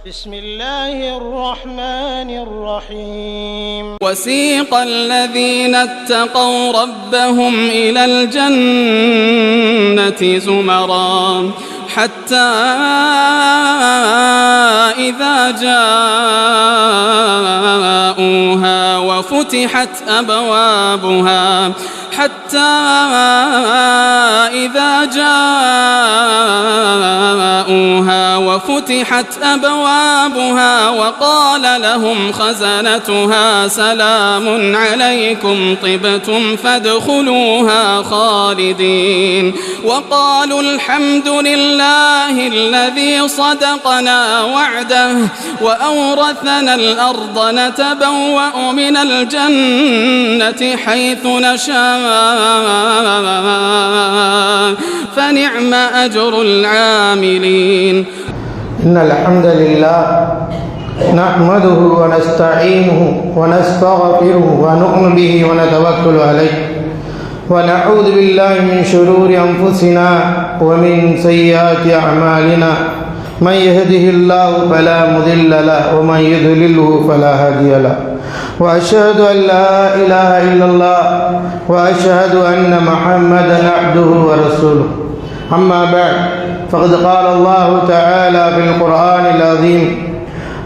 بسم الله الرحمن الرحيم وسيق الذين اتقوا ربهم إلى الجنة زمرا حتى إذا جاءوها وفتحت أبوابها وقال لهم خزنتها سلام عليكم طبتم فادخلوها خالدين وقالوا الحمد لله الذي صدقنا وعده وأورثنا الأرض نتبوأ من الجنة حيث نشاء فنعم أجر العاملين. إن الحمد لله نحمده ونستعينه ونستغفره ونؤمن به ونتوكل عليه ونعوذ بالله من شرور أنفسنا ومن سيئات أعمالنا من يهده الله فلا مضل له ومن يضلله فلا هادي له وأشهد أن لا إله إلا الله وأشهد أن محمدا عبده ورسوله. أما بعد فقد قال الله تعالى في القرآن العظيم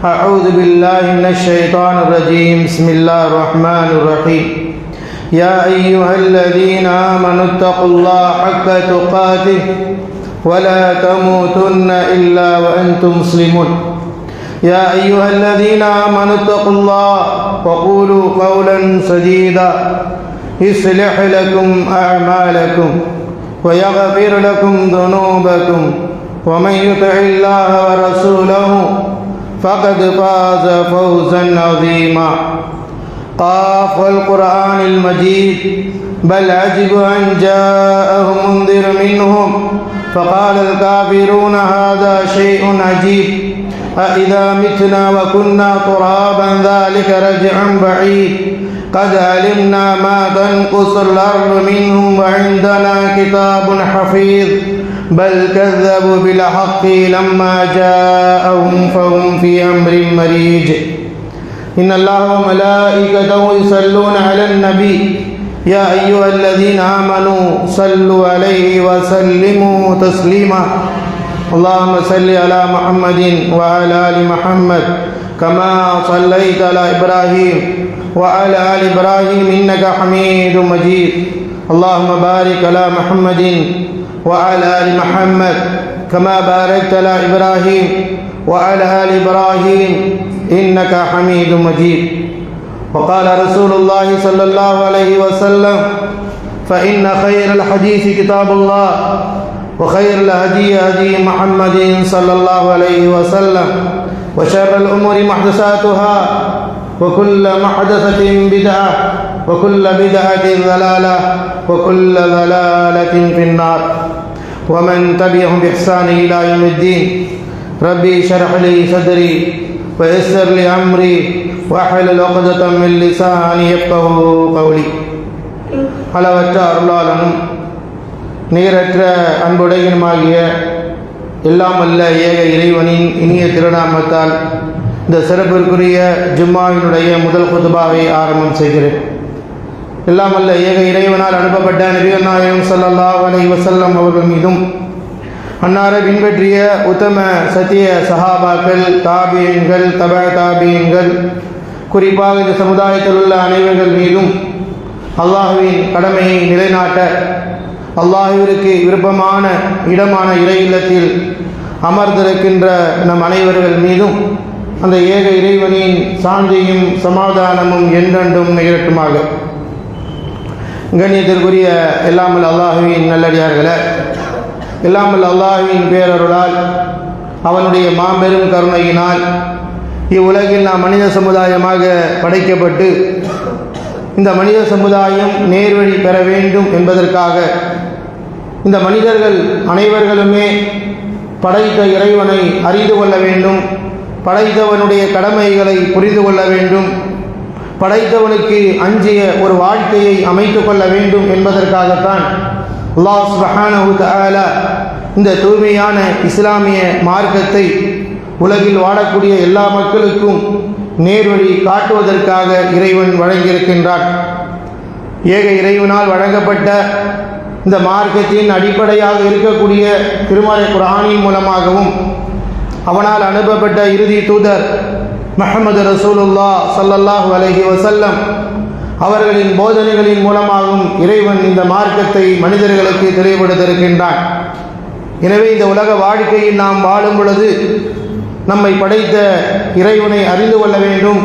أعوذ بالله من الشيطان الرجيم بسم الله الرحمن الرحيم يا أيها الذين آمنوا اتقوا الله حق تقاته ولا تموتن إلا وأنتم مسلمون. يا أيها الذين آمنوا اتقوا الله وقولوا قولا سديدا يصلح لكم أعمالكم ويغفر لكم ذنوبكم ومن يطع الله ورسوله فقد فاز فوزا عظيما. قاف والقرآن المجيد بل عجب أن جاءهم منذر منهم فقال الكافرون هذا شيء عجيب أإذا متنا وكنا ترابا ذلك رجع بعيد قد علمنا ما تنقص الأرض منهم وعندنا كتاب حفيظ بل كذبوا بالحق لما جاءهم فهم في أمر مريج. إن الله وملائكته يصلون على النبي يا أيها الذين آمنوا صلوا عليه وسلموا تسليما. اللهم صل على محمد وعلى آل محمد كما صليت على إبراهيم وعلى آل إبراهيم إنك حميد مجيد. اللهم بارك على محمد وعلى آل محمد كما باركت على إبراهيم وعلى آل إبراهيم إنك حميد مجيد. وقال رسول الله صلى الله عليه وسلم فإن خير الحديث كتاب الله وخير الهدي هدي محمد صلى الله عليه وسلم وشر الأمور محدثاتها وكل محدثة بدعة وكل بدعة ضلالة وكل ضلالة في النار. ومن تبعهم بإحسان إلى يوم الدين. ربي اشرح لي صدري ويسر لي أمري واحلل عقدة من لساني يفقهوا قولي. அளவற்ற அருளாளனும் நீரற்ற அன்புடையனுமாகிய எல்லாம் அல்ல ஏக இறைவனின் இனிய திருநாமத்தால் இந்த சிறப்பிற்குரிய ஜும்மாவினுடைய முதல் குதுபாவை ஆரம்பம் செய்கிறேன். எல்லாம் அல்ல ஏக இறைவனால் அனுப்பப்பட்ட நபிகள் நாயகம் ஸல்லல்லாஹு அலைஹி வஸல்லம் அவர்கள் மீதும் அன்னாரை பின்பற்றிய உத்தம சத்திய சஹாபாக்கள் தாபியீன்கள் தபா தாபியீன்கள் குறிப்பாக இந்த சமுதாயத்தில் உள்ள அனைவர்கள் மீதும் அல்லாஹுவின் கடமையை நிலைநாட்ட அல்லாஹுவிற்கு விருப்பமான இடமான இறை இல்லத்தில் அமர்ந்திருக்கின்ற நம் அனைவர்கள் மீதும் அந்த ஏக இறைவனின் சாந்தியும் சமாதானமும் என்றென்றும் நிகழட்டுமாக. கண்ணியத்திற்குரிய எல்லாமல் அல்லாஹுவின் நல்லடியார்களே, எல்லாமல் அல்லாஹுவின் பேரருளால் அவனுடைய மாபெரும் கருணையினால் இவ்வுலகில் நாம் மனித சமுதாயமாக படைக்கப்பட்டு இந்த மனித சமுதாயம் நேர்வழி பெற வேண்டும் என்பதற்காக இந்த மனிதர்கள் அனைவர்களுமே படைத்த இறைவனை அறிந்து கொள்ள வேண்டும், படைத்தவனுடைய கடமைகளை புரிந்து கொள்ள வேண்டும், படைத்தவனுக்கு அஞ்சிய ஒரு வாழ்க்கையை அமைத்து கொள்ள வேண்டும் என்பதற்காகத்தான் அல்லாஹ் சுப்ஹானஹு வ தஆலா இந்த தூய்மையான இஸ்லாமிய மார்க்கத்தை உலகில் வாழக்கூடிய எல்லா மக்களுக்கும் நேர்வழி காட்டுவதற்காக இறைவன் வழங்கியிருக்கின்றான். ஏக இறைவனால் வழங்கப்பட்ட இந்த மார்க்கத்தின் அடிப்படையாக இருக்கக்கூடிய திருமறை குர்ஆனின் மூலமாகவும் அவனால் அனுப்பப்பட்ட இறுதி தூதர் முஹம்மது ரசூலுல்லாஹ் ஸல்லல்லாஹு அலைஹி வஸல்லம் அவர்களின் போதனைகளின் மூலமாகவும் இறைவன் இந்த மார்க்கத்தை மனிதர்களுக்கு தெளிவுபடுத்தியிருக்கின்றான். எனவே இந்த உலக வாழ்க்கையில் நாம் வாழும் பொழுது நம்மை படைத்த இறைவனை அறிந்து கொள்ள வேண்டும்.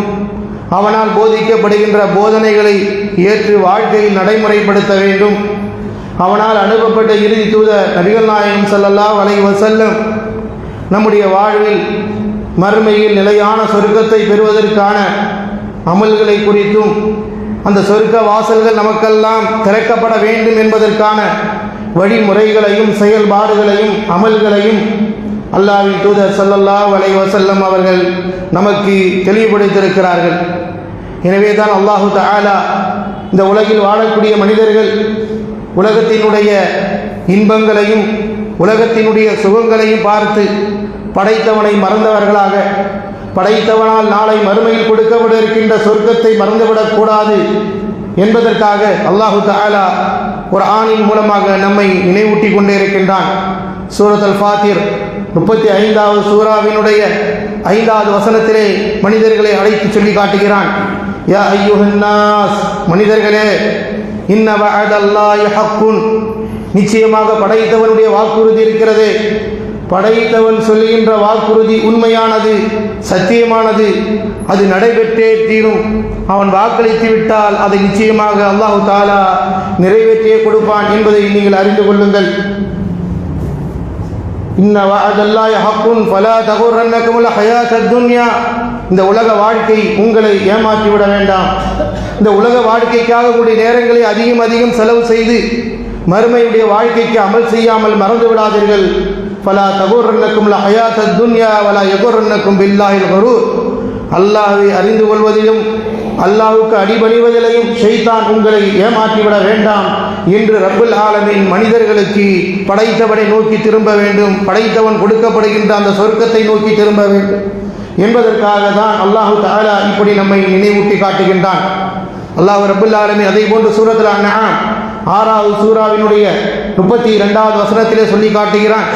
அவனால் போதிக்கப்படுகின்ற போதனைகளை ஏற்று வாழ்க்கையில் நடைமுறைப்படுத்த வேண்டும். அவனால் அனுப்பப்பட்ட இறுதி தூதர் நபிகள் நாயகம் ஸல்லல்லாஹு அலைஹி வஸல்லம் நம்முடைய வாழ்வில் மறுமையில் நிலையான சொர்க்கத்தை பெறுவதற்கான அமல்களை குறித்தும் அந்த சொர்க்க வாசல்கள் நமக்கெல்லாம் திறக்கப்பட வேண்டும் என்பதற்கான வழிமுறைகளையும் செயல்பாடுகளையும் அமல்களையும் அல்லாஹ்வின் தூதர் ஸல்லல்லாஹு அலைஹி வஸல்லம் அவர்கள் நமக்கு தெளிவுபடுத்தியிருக்கிறார்கள். எனவே தான் அல்லாஹு தஆலா இந்த உலகில் வாழக்கூடிய மனிதர்கள் உலகத்தினுடைய இன்பங்களையும் உலகத்தினுடைய சுகங்களையும் பார்த்து படைத்தவனை மறந்தவர்களாக, படைத்தவனால் நாளை மறுமையில் கொடுக்கப்பட இருக்கின்ற சொர்க்கத்தை மறந்துவிடக்கூடாது என்பதற்காக அல்லாஹு தஆலா குர்ஆனின் மூலமாக நம்மை நினைவூட்டி கொண்டே இருக்கின்றான். சூரத் அல்-ஃபாத்திர் 35வது சூராவினுடைய 5வது வசனத்திலே மனிதர்களை அழைத்து சொல்லி காட்டுகிறான். யா அய்யுஹன் நாஸ், மனிதர்களே, இன்ன வஅதல்லாஹி ஹக்குன், நிச்சயமாக படைத்தவனுடைய வாக்குறுதி இருக்கிறது. படைத்தவன் சொல்கின்ற வாக்குறுதி உண்மையானது, சத்தியமானது, அது நடைபெற்றே தீரும். அவன் வாக்களித்து விட்டால் அதை நிச்சயமாக அல்லாஹு தஆலா நிறைவேற்றியே கொடுப்பான் என்பதை நீங்கள் அறிந்து கொள்ளுங்கள். இன்ன வஅதல்லாஹி ஹக்குன் ஃபலா தகுர்ரன்னகுமுல் ஹயாத்தத் துன்யா, இந்த உலக வாழ்க்கை உங்களை ஏமாற்றிவிட வேண்டாம். இந்த உலக வாழ்க்கைக்காக கூடிய நேரங்களை அதிகம் செலவு செய்து மறுமையுடைய வாழ்க்கைக்கு அமல் செய்யாமல் மறந்து விடாதீர்கள். ஃபலா தகுர்ரன்னகுமுல் ஹயாத்தத் துன்யா வலா யகுர்ரன்னகும் பில்லாஹில் கரூர், அல்லாஹ்வை அறிந்து கொள்வதிலும் அல்லாஹ்வுக்கு அடிபணிவதிலையும் ஷைத்தான் உங்களை ஏமாற்றிவிட வேண்டாம் என்று ரப்புல் ஆலமீன் மனிதர்களுக்கு படைத்தவனை நோக்கி திரும்ப வேண்டும், படைத்தவன் கொடுக்கப்படுகின்ற அந்த சொர்க்கத்தை நோக்கி திரும்ப வேண்டும் என்பதற்காக தான் அல்லாஹு தஆலா இப்படி நம்மை நினைவூட்டி காட்டுகின்றான். அல்லாஹ் ரப்புல் ஆலமீன் அதை போன்று சூரத்துல் அன்ஆம் 6வது சூராவினுடைய 32வது வசனத்திலே சொல்லி காட்டுகிறான்.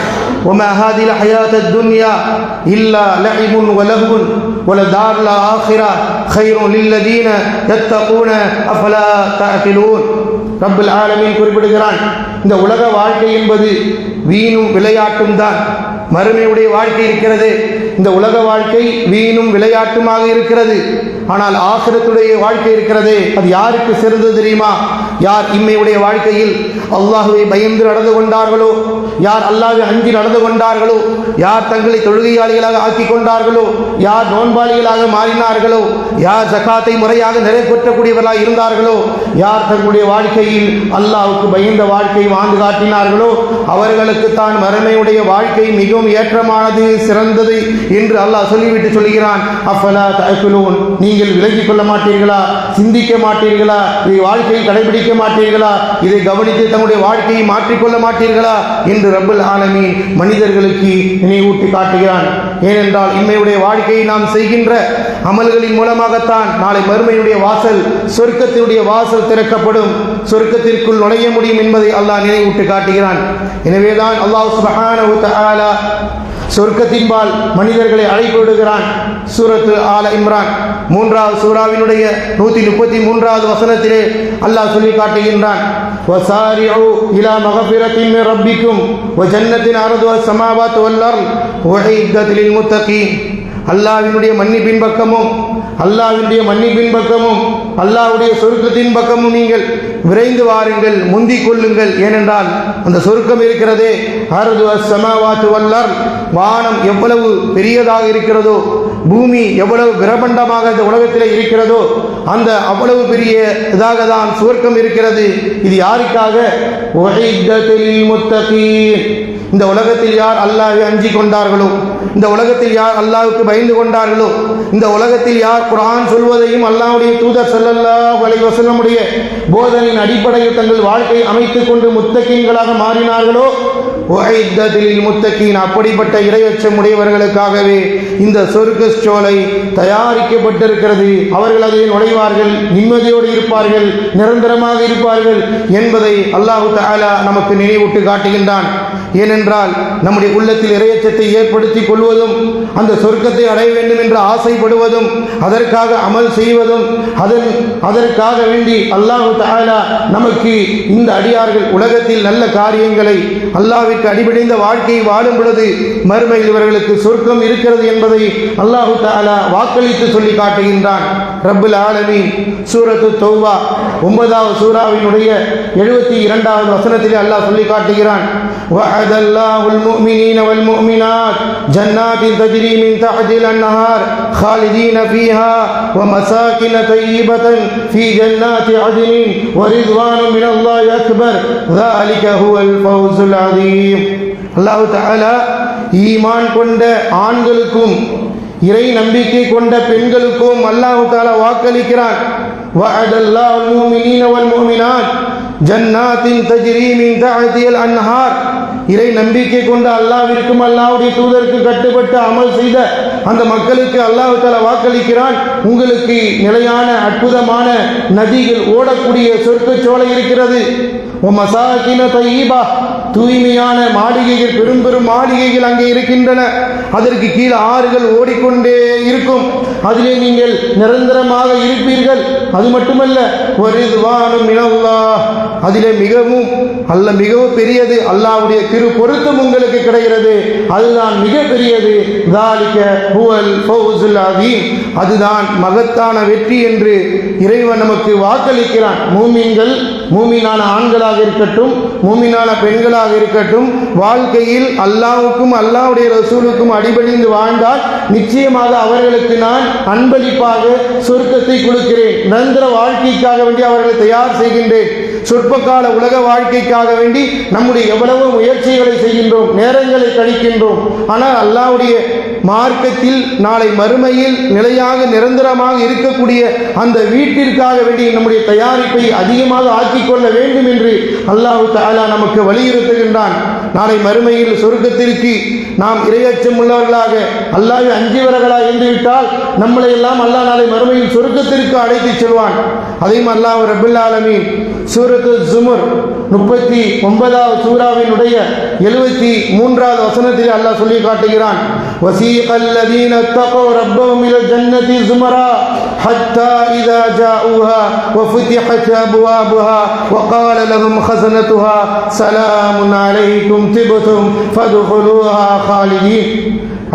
وما هذه الحياة الدنيا إلا لعب ولهو ولدار الآخرة خير للذين يتقون أفلا تعقلون. ரப்புல் ஆலமீன் குறிப்பிடுகிறான், இந்த உலக வாழ்க்கை என்பது வீணும் விளையாட்டும் தான். மறுமையுடைய வாழ்க்கை இருக்கிறது, இந்த உலக வாழ்க்கை வீணும் விளையாட்டுமாக இருக்கிறது. ஆனால் ஆখিরাத்துடைய வாழ்க்கை இருக்கிறது, அது யாருக்கு சிறந்தது தெரியுமா? யார் இம்மையுடைய வாழ்க்கையில் அல்லாஹ்வை பயந்து நடந்து கொண்டார்களோ, யார் அல்லாஹ்வை அஞ்சி நடந்து கொண்டார்களோ, யார் தங்களை தொழுகையாளிகளாக ஆக்கி கொண்டார்களோ, யார் நோன்பாளிகளாக மாறினார்களோ, யார் ஜகாத்தை முறையாக நிறைவேற்றக்கூடியவர்களாக இருந்தார்களோ, யார் தங்களுடைய வாழ்க்கையில் அல்லாஹ்வுக்கு பயந்த வாழ்க்கை வாழ்ந்து காட்டினார்களோ, அவர்களுக்கு தான் மறுமையுடைய வாழ்க்கை மிகவும் ஏற்றமானது, சிறந்தது என்று அல்லாஹ் சொல்லிவிட்டு சொல்கிறான். அஃபலா தஅகுலூன், நீங்கள் விலகிக் கொள்ள மாட்டீர்களா? சிந்திக்க மாட்டீர்களா? இதை வாழ்க்கையில் கடைபிடிக்க மாட்டீர்களா? இதை கவனித்து தங்களுடைய வாழ்க்கையை மாற்றிக்கொள்ள மாட்டீர்களா என்று ரப்புல் ஆலமீன் மனிதர்களுக்கு நினைவூட்டி காட்டுகிறான். ஏனென்றால் இம்மையுடைய வாழ்க்கையை நாம் செய்கின்ற அமல்களின் மூலமாகத்தான் நாளை மறுமையுடைய வாசல், சொர்க்கத்தினுடைய வாசல் திறக்கப்படும், சொர்க்கத்திற்குள் நுழைய முடியும் என்பதை அல்லாஹ் நினைவூட்டி காட்டுகிறான். எனவேதான் அல்லாஹ் சுப்ஹானஹு வ தஆலா சொர்க்கத்தின்பால் மனிதர்களை அழைப்பு விடுகிறான். சூரத்து ஆல இம்ரான் 3வது சூராவினுடைய 133வது வசனத்திலே அல்லாஹ் சொல்லி காட்டுகின்றான். வசாரிஉ இலா மக்ஃபிரத்தின் மின் ரப்பிக்கும் வ ஜன்னத்தின் அர்துஹா ஸமாவாத்து வல் அர்த் உஇத்தத் லில் முத்தகீன். அல்லாஹ்வினுடைய மன்னிப்பின் பக்கமும் அல்லாஹ்வுடைய சொர்க்கத்தின் பக்கமும் நீங்கள் விரைந்து வாருங்கள், முந்திக் கொள்ளுங்கள். ஏனென்றால் அந்த சொர்க்கம் இருக்கிறதே, அர்துஹா ஸமாவாத்து வல் அர்த், வானம் எவ்வளவு பெரியதாக இருக்கிறதோ, பூமி எவ்வளவு பிரபண்டமாக இந்த உலகத்தில் இருக்கிறதோ, அந்த அவ்வளவு பெரிய இதாக தான் சுவர்க்கம் இருக்கிறது. இது யாருக்காக? உஇத்தத் லில் முத்தகீன். இந்த உலகத்தில் யார் அல்லாஹ்வை அஞ்சி கொண்டார்களோ, இந்த உலகத்தில் யார் அல்லாஹ்வுக்கு பயந்து கொண்டார்களோ, இந்த உலகத்தில் யார் குர்ஆன் சொல்வதையும் அல்லாஹ்வுடைய தூதர் ஸல்லல்லாஹு அலைஹி வஸல்லமுடைய போதனையின் அடிப்படையில் தங்கள் வாழ்க்கையை அமைத்துக் கொண்டு முத்தகீன்களாக மாறினார்களோ, உஇத்தத் லில் முத்தகீன், அப்படிப்பட்ட இறையச்சம் உடையவர்களுக்காகவே இந்த சொர்க்க சோலை தயாரிக்கப்பட்டிருக்கிறது. அவர்கள் அதில் நுழைவார்கள், நிம்மதியோடு இருப்பார்கள், நிரந்தரமாக இருப்பார்கள் என்பதை அல்லாஹ் தஆலா நமக்கு நினைவூட்டி காட்டுகின்றான். ஏனென்றால் நம்முடைய உள்ளத்தில் இறையச்சத்தை ஏற்படுத்தி கொள்வதும், அந்த சொர்க்கத்தை அடைய வேண்டும் என்று ஆசைப்படுவதும், அதற்காக அமல் செய்வதும், அதற்காக வேண்டி அல்லாஹ் தஆலா நமக்கு இந்த அடியார்கள் உலகத்தில் நல்ல காரியங்களை அல்லாஹ்விற்கு அடிபணிந்த வாழ்க்கையை வாழும் பொழுது மறுமையில் இவர்களுக்கு சொர்க்கம் இருக்கிறது என்பதை அல்லாஹ் தஆலா வாக்களித்து சொல்லி காட்டுகின்றான். ரப்புல் ஆலமீன் சூரத்து தௌபா 9வது சூராவினுடைய 72வது வசனத்திலே அல்லாஹ் சொல்லி காட்டுகிறான். வஅதல்லாஹுல் முஃமினீன வல் முஃமினாத் ஜன்னாத்தின் தஜ்ரி மின் தஹ்தில் அன்ஹார் خالدين فيها ومساكن طيبة في جنات عدن ورضوان من الله أكبر ذلك هو الفوز العظيم. அல்லாஹ் தஆலா ஈமான் கொண்ட ஆண்களுக்கும் இறை நம்பிக்கை கொண்ட பெண்களுக்கும் அல்லாஹ் தஆலா வாக்களிக்கிறான். வஅதல்லாஹுல் முஃமினீன வல் முஃமினாத் ஜன்னாத்தின் தஜ்ரி மின் தஹ்தில் அன்ஹார், இறை நம்பிக்கை கொண்ட அல்லாஹ்விற்கும் அல்லாஹ்வுடைய தூதருக்கு கட்டுப்பட்டு அமல் செய்த அந்த மக்களுக்கு அல்லாஹ் தஆலா வாக்களிக்கிறான், உங்களுக்கு நிலையான அற்புதமான நதிகள் ஓடக்கூடிய சொர்க்க சோலை இருக்கிறது. மசாகின தய்யிபா, தூய்மையான மாளிகைகள், பெரும் பெரும் மாளிகைகள் அங்கே இருக்கின்றன. அதற்கு கீழே ஆறுகள் ஓடிக்கொண்டே இருக்கும், அதிலே நீங்கள் நிரந்தரமாக இருப்பீர்கள். அது மட்டுமல்ல, வரிதுவானும் மினல்லாஹ், அதிலே மிகவும் பெரியது அல்லாஹ்வுடைய திரு பொருத்தம் உங்களுக்கு கிடைக்கிறது, அதுதான் மிக பெரியது. ذَلِكَ هُوَ الْفَوْزُ الْعَظِيمُ, அதுதான் மகத்தான வெற்றி என்று இறைவன் நமக்கு வாக்களிக்கிறான். மூமின்கள், மூமினான ஆண்களாக இருக்கட்டும், மூமினான பெண்களாக இருக்கட்டும், வாழ்க்கையில் அல்லாஹ்வுக்கும் அல்லாஹ்வுடைய ரசூலுக்கும் அடிபணிந்து வாழ்ந்தால் நிச்சயமாக அவர்களுக்கு நான் அன்பளிப்பாக சொர்க்கத்தை கொடுக்கிறேன். நிரந்தர வாழ்க்கைக்காக வேண்டி அவர்களை தயார் செய்கின்றேன். சொற்பகால உலக வாழ்க்கைக்காக வேண்டி நம்முடைய எவ்வளவு முயற்சிகளை செய்கின்றோம், நேரங்களை கழிக்கின்றோம். ஆனால் அல்லாஹ்வுடைய மார்க்கத்தில் நாளை மறுமையில் நிலையாக நிரந்தரமாக இருக்கக்கூடிய அந்த வீட்டிற்காக வேண்டி நம்முடைய தயாரிப்பை அதிகமாக ஆக்கிக்கொள்ள வேண்டும் என்று அல்லாஹ் தஆலா நமக்கு வலியுறுத்துகின்றான். நாளை மறுமையில் சொர்க்கத்திற்கு நாம் இறையச்சம் உள்ளவர்களாக அல்லாஹ்வை அஞ்சியவர்களாக இருந்துவிட்டால் நம்மளை எல்லாம் அல்லாஹ் நாளை மறுமையில் சொர்க்கத்திற்கு அழைத்து செல்வான். அதையும் அல்லாஹ் ரப்புல் ஆலமீன் சூரத்து ஜுமர் 39வது சூராவினுடைய 73வது வசனத்தில் அல்லாஹ் சொல்லி காட்டுகிறான். வஸீகல் லதீன தகவ் ரப்பஹும் இலல் ஜன்னதி ஸுமரா ஹத்தா இதா ஜாஊஹா வஃபுதிஹத் அப்வாபுஹா வகால லஹும் ஹஸனத்துஹா ஸலாமுன் அலைக்கும் திப்தும் ஃபதுகுலூஹா காலிதீன்.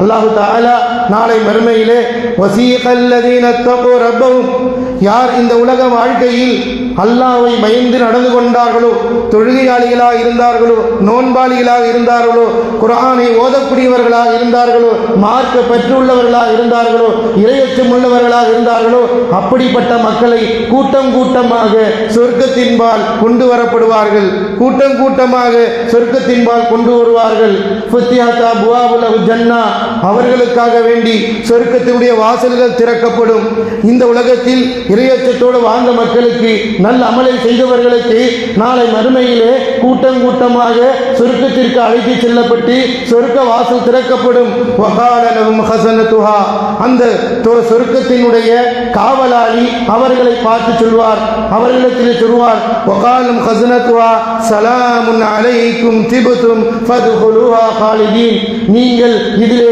அல்லாஹ் தஆலா நாளை மறுமையிலே வஸீகல் லதீன தகவ் ரப்பஹும், யார் இந்த உலக வாழ்க்கையில் அல்லாஹ்வை பயந்து நடந்து கொண்டார்களோ, தொழுகையாளிகளாக இருந்தார்களோ, நோன்பாளிகளாக இருந்தார்களோ, குர்ஆனை ஓதக்கூடியவர்களாக இருந்தார்களோ, மார்க்க பற்றுள்ளவர்களாக இருந்தார்களோ, இறையச்சம் உள்ளவர்களாக இருந்தார்களோ, அப்படிப்பட்ட மக்களை கூட்டம் கூட்டமாக சொர்க்கத்தின்பால் கொண்டு வரப்படுவார்கள். கூட்டம் கூட்டமாக சொர்க்கத்தின்பால் கொண்டு வருவார்கள். ஃபுத்திஹத் அப்வாபுல் ஜன்னா, அவர்களுக்காக வேண்டி சொர்க்கத்தினுடைய வாசல்கள் திறக்கப்படும். இந்த உலகத்தில் இறையச்சத்தோடு வாழ்ந்த மக்களுக்கு, நல்ல அமலை செய்தவர்களுக்கு நாளை மறுமையிலே கூட்டம் கூட்டமாக சொர்க்கத்திற்கு அழைத்து செல்லப்பட்டு சொர்க்க வாசல் திறக்கப்படும். வகால லஹும் ஹஸனத்துஹா, அந்த சொர்க்கத்தினுடைய காவலாளி அவர்களை பார்த்து சொல்வார், அவர்களிடத்தில் சொல்வார், வகாலும் ஹஸனத்துஹா ஸலாமுன் அலைக்கும் திப்தும் ஃபதுகுலூஹா காலிதீன், நீங்கள் இதிலே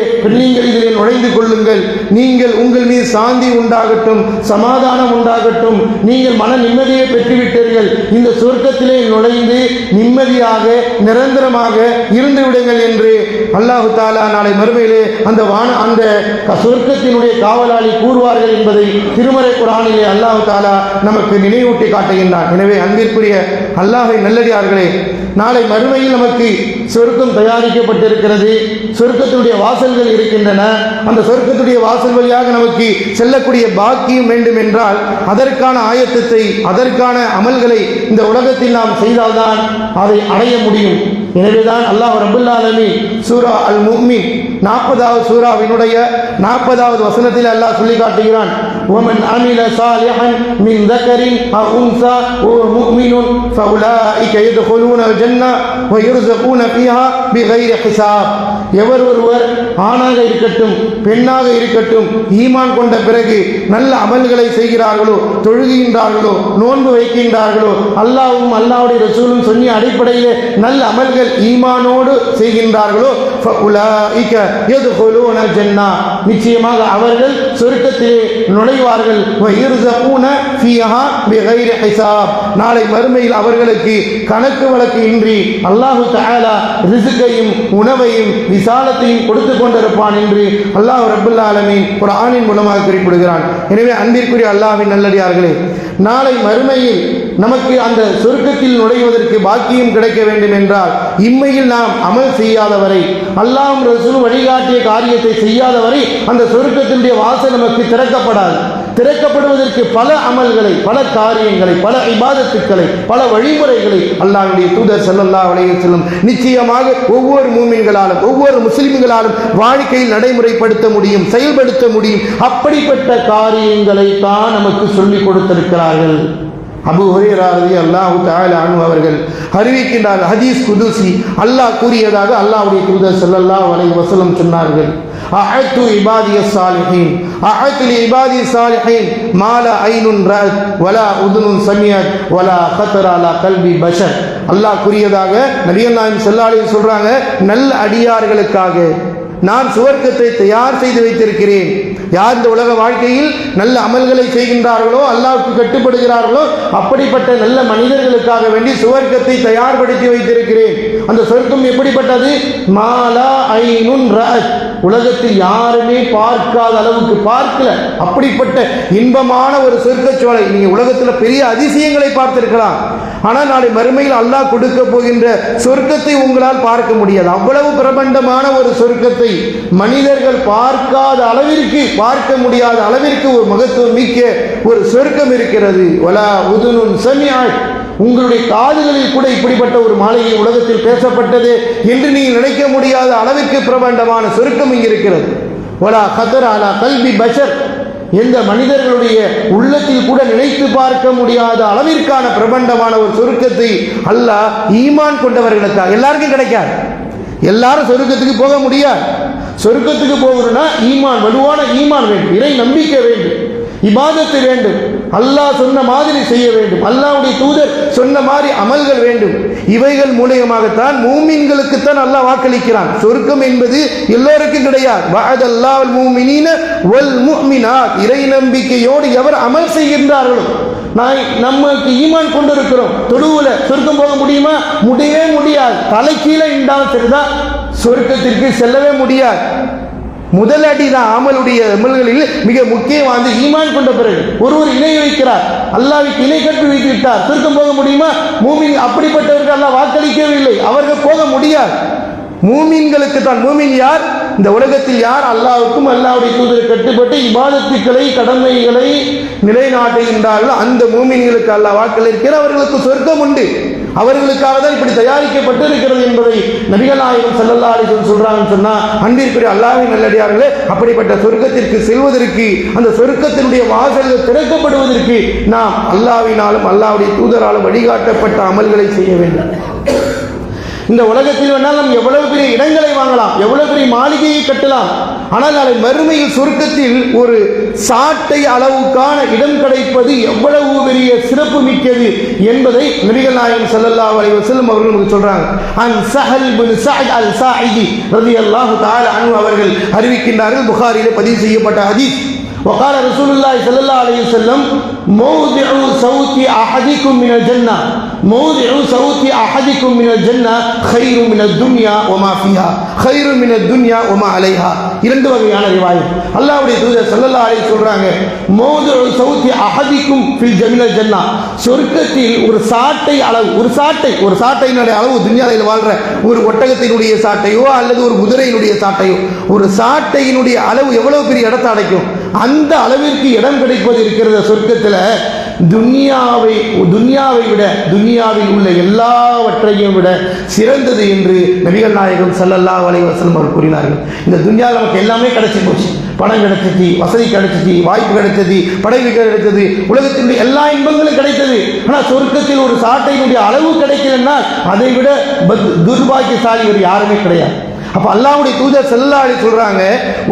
நுழைந்து கொள்ளுங்கள், நீங்கள் உங்கள் மீது சாந்தி உண்டாகட்டும், சமாதானம் உண்டாகட்டும், நீங்கள் மன நிம்மதியை பெற்றுவிட்டீர்கள், இந்த சொர்க்கத்திலே நுழைந்து நிம்மதியாக நிரந்தரமாக இருந்து விடுங்கள் என்று அல்லாஹ் தஆலா நாளை மறுமையிலே அந்த சொர்க்கத்தினுடைய காவலாளி கூறுவார்கள் என்பதை திருமறை குர்ஆனிலே அல்லாஹ் தஆலா நமக்கு நினைவூட்டி காட்டுகின்றான். எனவே அன்பிற்குரிய அல்லாஹ்வின் நல்லடியார்களே, நாளை மறுமையில் நமக்கு சொர்க்கம் தயாரிக்கப்பட்டிருக்கிறது. சொர்க்கத்தினுடைய வாசல்கள் இருக்கின்றன. அந்த சொர்க்கத்துடைய வாசல் வழியாக நமக்கு செல்லக்கூடிய பாக்கியம் வேண்டும் என்றால் அதற்கான ஆயத்தத்தை, அதற்கான அமல்களை இந்த உலகத்தில் நாம் செய்தால்தான் அதை அடைய முடியும். எனவேதான் அல்லாஹ் ரப்புல் ஆலமீன் சூரா அல் முஃமின் 40வது சூராவினுடைய 40வது வசனத்தில் அல்லாஹ் சொல்லி காட்டுகிறான், وَمَنْ عَمِلَ صَالِحًا مِنْ ذَكَرٍ أَوْ أُنْثَى وَهُوَ مُؤْمِنٌ فَأُولَٰئِكَ يَدْخُلُونَ الْجَنَّةَ وَيُرْزَقُونَ فِيهَا بِغَيْرِ حِسَابٍ. எவர் ஒருவர் ஆணாக இருக்கட்டும் பெண்ணாக இருக்கட்டும் ஈமான் கொண்ட பிறகு நல்ல அமல்களை செய்கிறார்களோ, தொழுகின்றார்களோ, நோன்பு வைக்கின்றார்களோ, அல்லாஹ்வும் அல்லாஹ்வுடைய ரசூலும் சொன்ன அடிப்படையிலே நல்ல அமல்கள் ஈமானோடு செய்கின்றார்களோ, ஃபஉலாயிக யதுகுலூன ஜன்னah, நிச்சயமாக அவர்கள் சொர்க்கத்திலே நுழைவார்கள். வயர்ஸூன ஃபீஹா பிகைரி ஹிசாப், நாளை மறுமையில் அவர்களுக்கு கணக்கு வழக்கு இன்றி அல்லாஹ் தஆலா ரிஸ்கையும் உணவையும் விசாலத்தையும் கொடுத்து கொண்டிருப்பான் என்று அல்லாஹ் ரப்பல் ஆலமீன் குர்ஆனின் மூலமாக குறிப்பிடுகிறான். எனவே அன்பிற்குரிய அல்லாஹ்வின் நல்லடியார்களே, நாளை மறுமையில் நமக்கு அந்த சொர்க்கத்தில் நுழைவதற்கு பாக்கியம் கிடைக்க வேண்டும் என்றால் இம்மையில் நாம் அமல் செய்யாதவரை, அல்லாஹ்வும் ரசூலும் வழிகாட்டிய காரியத்தை செய்யாதவரை அந்த சொர்க்கத்தினுடைய வாசல் நமக்கு திறக்கப்படாது. திறக்கப்படுவதற்கு பல அமல்களை, பல காரியங்களை, பல இபாதத்துக்களை, பல வழிமுறைகளை அல்லாஹ்வுடைய தூதர் ஸல்லல்லாஹு அலைஹி வஸல்லம் நிச்சயமாக ஒவ்வொரு மூமின்களாலும் ஒவ்வொரு முஸ்லிம்களாலும் வாழ்க்கையில் நடைமுறைப்படுத்த முடியும், செயல்படுத்த முடியும். அப்படிப்பட்ட காரியங்களை தான் நமக்கு சொல்லிக் கொடுத்திருக்கிறார்கள். அபூ ஹுரைரா ரலியல்லாஹு தஆலா அன்ஹு அவர்கள் அறிவிக்கின்றார், ஹதீஸ் குதுசி, அல்லாஹ் கூறியதாக அல்லாஹ்வுடைய தூதர் ஸல்லல்லாஹு அலைஹி வஸல்லம் சொன்னார்கள், அஅத்து இபாதியஸ் சாலிஹீன், அஅத்து லி இபாதிஸ் சாலிஹீன் மாலா ஐனுன் ரஅத் வலா உதுனுன் சமியத் வலா கதர அலா கல்பி பஷர். அல்லாஹ் கூறியதாக நபிகள் நாயகம் ஸல்லல்லாஹு அலைஹி சொல்றாங்க, நல்ல அடியார்களுக்காக நான் சுவர்க்கத்தை தயார் செய்து வைத்திருக்கிறேன். யார் இந்த உலக வாழ்க்கையில் நல்ல அமல்களை செய்கின்றார்களோ, அல்லாஹ்வுக்கு கட்டுப்படுகிறார்களோ, அப்படிப்பட்ட நல்ல மனிதர்களுக்காக வேண்டி சுவர்க்கத்தை தயார்படுத்தி வைத்திருக்கிறேன். அந்த சொர்க்கம் எப்படிப்பட்டது? மாலா ஐனுன் ரஅத், உலகத்தில் யாருமே பார்க்காத அளவுக்கு, பார்க்கல அப்படிப்பட்ட இன்பமான ஒரு சொர்க்கச்சோலை. நீங்க உலகத்தில் பெரிய அதிசயங்களை பார்த்திருக்கலாம், ஆனால் நாளை மறுமையில் அல்லாஹ் கொடுக்க போகின்ற சொர்க்கத்தை உங்களால் பார்க்க முடியாது. அவ்வளவு பிரபண்டமான ஒரு சொர்க்கத்தை மனிதர்கள் பார்க்காத அளவிற்கு, பார்க்க முடியாத அளவிற்கு ஒரு மகத்துவம் மிக்க ஒரு சொர்க்கம் இருக்கிறது. வலா உதுனுன் சமிஅத், உங்களுடைய காதுகளில் கூட இப்படிப்பட்ட ஒரு மாளிகை உலகத்தில் பேசப்பட்டது என்று நீங்கள் நினைக்க முடியாத அளவிற்கு பிரபண்டமான சொர்க்கம் இங்கு இருக்கிறது. வலா கதர அலா கல்பி பஷர், எந்த மனிதர்களுடைய உள்ளத்தில் கூட நினைத்து பார்க்க முடியாத அளவிற்கான பிரபண்டமான ஒரு சொர்க்கத்தை அல்லாஹ் ஈமான் கொண்டவர்களுக்காக, எல்லாருக்கும் கிடைக்காது. எல்லாரும் சொர்க்கத்துக்கு போக முடியாது. சொர்க்கத்துக்கு போகணும்னா ஈமான், வலுவான ஈமான் வேண்டும், இறை நம்பிக்கை வேண்டும், இபாதத்து வேண்டும், அல்லாஹ் சொன்ன மாதிரி செய்ய வேண்டும், அல்லாஹ்வுடைய தூதர் சொன்ன மாதிரி அமல்கள் வேண்டும். இவைகள் மூலமாகத்தான் மூமின்களுக்குத்தான் அல்லாஹ் வாக்களிக்கிறான். சொர்க்கம் என்பது எல்லோருக்கும் கிடையாது. வஅதல்லாஹுல் முஃமினீன வல் முஃமினாத், இறை நம்பிக்கையோடு எவர் அமல் செய்கின்றார்களோ, நமக்கு ஈமான் கொண்டிருக்கிறோம், தொழுவுல சொர்க்கம் போக முடியுமா? முடியவே முடியாது. தலைக்கீழே இருந்தாலும் சரிதான், சொர்க்கத்திற்கு செல்லவே முடியாது. முதல் அடி தான் அமல்களில் மிக முக்கியமானது ஈமான் கொண்ட பிறகு. ஒருவர் இணை வைக்கிறார், அல்லாஹ்வுக்கு இணை கட்டி வைத்து விட்டார், சொர்க்கம் போக முடியுமா? மூமின் அப்படிப்பட்டவர்கள் அல்லாஹ் வாக்களிக்கவில்லை, அவர்கள் போக முடியாது. மூமின்களுக்கு தான். மூமின் யார்? இந்த உலகத்தில் யார் அல்லாஹ்வுக்கும் அல்லாஹ்வுடைய தூதருக்கு கட்டுப்பட்டு இபாதத்துக்களை, கடமைகளை நிலைநாட்டுகின்றார்களோ அந்த மூமின்களுக்கு அல்லாஹ் வாக்களிக்கிற, அவர்களுக்கு சொர்க்கம் உண்டு. அவர்களுக்காக தான் இப்படி தயாரிக்கப்பட்டு இருக்கிறது என்பதை நபிகள் நாயகம் ஸல்லல்லாஹு அலைஹி வஸல்லம் சொல்றாங்கன்னு சொன்னா, அன்பிற்குரிய அல்லாஹ்வின் நல்லடியார்களே, அப்படிப்பட்ட சொர்க்கத்திற்கு செல்வதற்கு, அந்த சொர்க்கத்தினுடைய வாசல்கள் திறக்கப்படுவதற்கு நாம் அல்லாஹ்வினாலும் அல்லாஹ்வுடைய தூதராலும் வழிகாட்டப்பட்ட அமல்களை செய்ய வேண்டும். இந்த உலகத்தில் வேணால் நாம் எவ்வளவு பெரிய இடங்களை வாங்கலாம், எவ்வளவு பெரிய மாளிகையை கட்டலாம், ஆனால் நாளை மறுமையில் சொர்க்கத்தில் ஒரு சாட்டை அளவுக்கான இடம் கிடைப்பது எவ்வளவு பெரிய சிறப்பு மிக்கது என்பதை நபிகள் நாயகம் ஸல்லல்லாஹு அலைஹி வஸல்லம் அவர்கள் நமக்கு சொல்றாங்க. அன் ஸஹல் பின் ஸஅத் அல் ஸாஇதி ரலியல்லாஹு தஆலா அன்ஹு அவர்கள் அறிவிக்கின்றார்கள், புகாரியிலே பதிவு செய்யப்பட்ட ஹதீஸ். وقال رسول الله صلى الله عليه وسلم موضع صوت احدكم من الجنه موضع صوت احدكم من الجنه خير من الدنيا وما فيها خير من الدنيا وما عليها. இரண்டு வகையான ரிவாயத். அல்லாஹ்வுடைய தூதர் ஸல்லல்லாஹு அலைஹி சொல்றாங்க, موضع صوت احدكم في الجنه, சொர்க்கத்தில் ஒரு சாட்டை அளவு, ஒரு சாட்டையினுடைய அளவு துன்யாவில் வாழ்ற ஒரு ஒட்டகத்தினுடைய சாட்டையோ அல்லது ஒரு குதிரையினுடைய சாட்டையோ, ஒரு சாட்டையினுடைய அளவு எவ்வளவு பெரிய இடத்தை அடைக்கும், அந்த அளவிற்கு இடம் கிடைப்பது இருக்கிறது சொர்க்கத்தில். துன்யாவை விட துன்யாவில் உள்ள எல்லாவற்றையும் விட சிறந்தது என்று நபிகள் நாயகம் ஸல்லல்லாஹு அலைஹி வஸல்லம் அவர்கள் கூறினார்கள். இந்த துன்யாவில் நமக்கு எல்லாமே கிடைச்சி போச்சு. பணம் கிடைச்சிச்சு, வசதி கிடைச்சிச்சு, வாய்ப்பு கிடைச்சது, படைப்பு கிடைத்தது, உலகத்தினுடைய எல்லா இன்பங்களும் கிடைத்தது. ஆனால் சொர்க்கத்தில் ஒரு சாட்டையினுடைய அளவு கிடைக்கலன்னா அதை விட துர்பாக்கியசாலி ஒரு யாருமே கிடையாது. அப்ப அல்லாஹ்வுடைய தூதர் ஸல்லல்லாஹு அலைஹி சொல்றாங்க,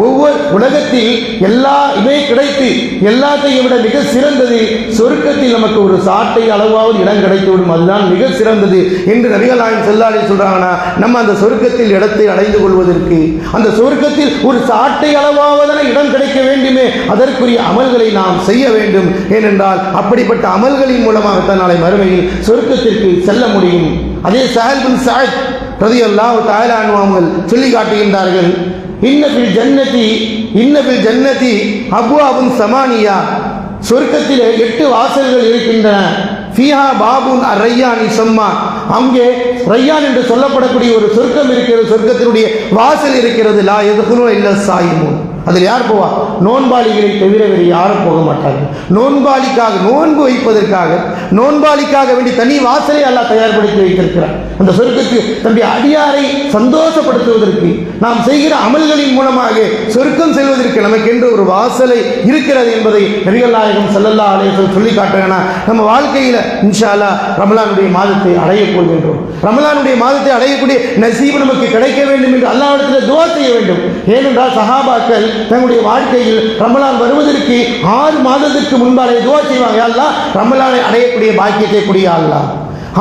ஒவ்வொரு உலகத்தில் எல்லாமே கிடைத்து எல்லாத்தையும் விட மிக சிறந்தது சொர்க்கத்தில் நமக்கு ஒரு சாட்டை அளவாவது இடம் கிடைத்துவிடும், அதுதான் மிக சிறந்தது என்று நபிகள் நாயகம் ஸல்லல்லாஹு அலைஹி சொல்றாங்கன்னா, நம்ம அந்த சொர்க்கத்தில் இடத்தை அடைந்து கொள்வதற்கு அந்த சொர்க்கத்தில் ஒரு சாட்டை அளவாவதான இடம் கிடைக்க வேண்டுமே, அதற்குரிய அமல்களை நாம் செய்ய வேண்டும். ஏனென்றால் அப்படிப்பட்ட அமல்களின் மூலமாகத்தான் நாளை மறுமையில் சொர்க்கத்திற்கு செல்ல முடியும். அதே சஹல் பின் சஅத் ரலியல்லாஹு தஆலா அன்ஹு அவர்கள் சொல்லி காட்டுகின்றார்கள், இன்னபில் ஜன்னதி அப்வாபுன் ஸமானியா, சொர்க்கத்திலே 8 வாசல்கள் இருக்கின்றன. ஃபீஹா பாபுன் ar-ரய்யான் யுஸம்மா, அங்கே ரய்யான் என்று சொல்லப்படக்கூடிய ஒரு சொர்க்கம் இருக்கிறது, சொர்க்கத்தினுடைய வாசல் இருக்கிறது. லா யதுகுலு இல்லா ஸாயிமூன், அதில் யார் போவா? நோன்பாளிகளை தவிர வேறு யாரும் போக மாட்டார்கள். நோன்பாளிக்காக, நோன்பு வைப்பதற்காக, நோன்பாளிக்காக வேண்டி தனி வாசலை அல்லாஹ் தயார்படுத்தி வைத்திருக்கிறார். அந்த சொர்க்கத்தில் தன்னுடைய அடியாரை சந்தோஷப்படுத்துவதற்கு நாம் செய்கிற அமல்களின் மூலமாக சொர்க்கம் செல்வதற்கு நமக்கு என்று ஒரு வாசலை இருக்கிறது என்பதை நபிகள் நாயகம் ஸல்லல்லாஹு அலைஹி வஸல்லம் சொல்லி காட்டுறாங்கன்னா, நம்ம வாழ்க்கையில் இன்ஷா அல்லாஹ் ரமலானுடைய மாதத்தை அடைய போகின்றோம். ரமலானுடைய மாதத்தை அடையக்கூடிய நசீபு நமக்கு கிடைக்க வேண்டும் என்று அல்லாஹ்விடத்தில் துஆ செய்ய வேண்டும். ஏனென்றால் சஹாபாக்கள் தங்களுடைய வாழ்க்கையில் ரமலான் வருவதற்கு 6 மாதத்திற்கு முன்பாக துஆ செய்வாங்க, அல்லாஹ் ரமலானை அடையக்கூடிய பாக்கியத்தை கொடியா அல்லாஹ்.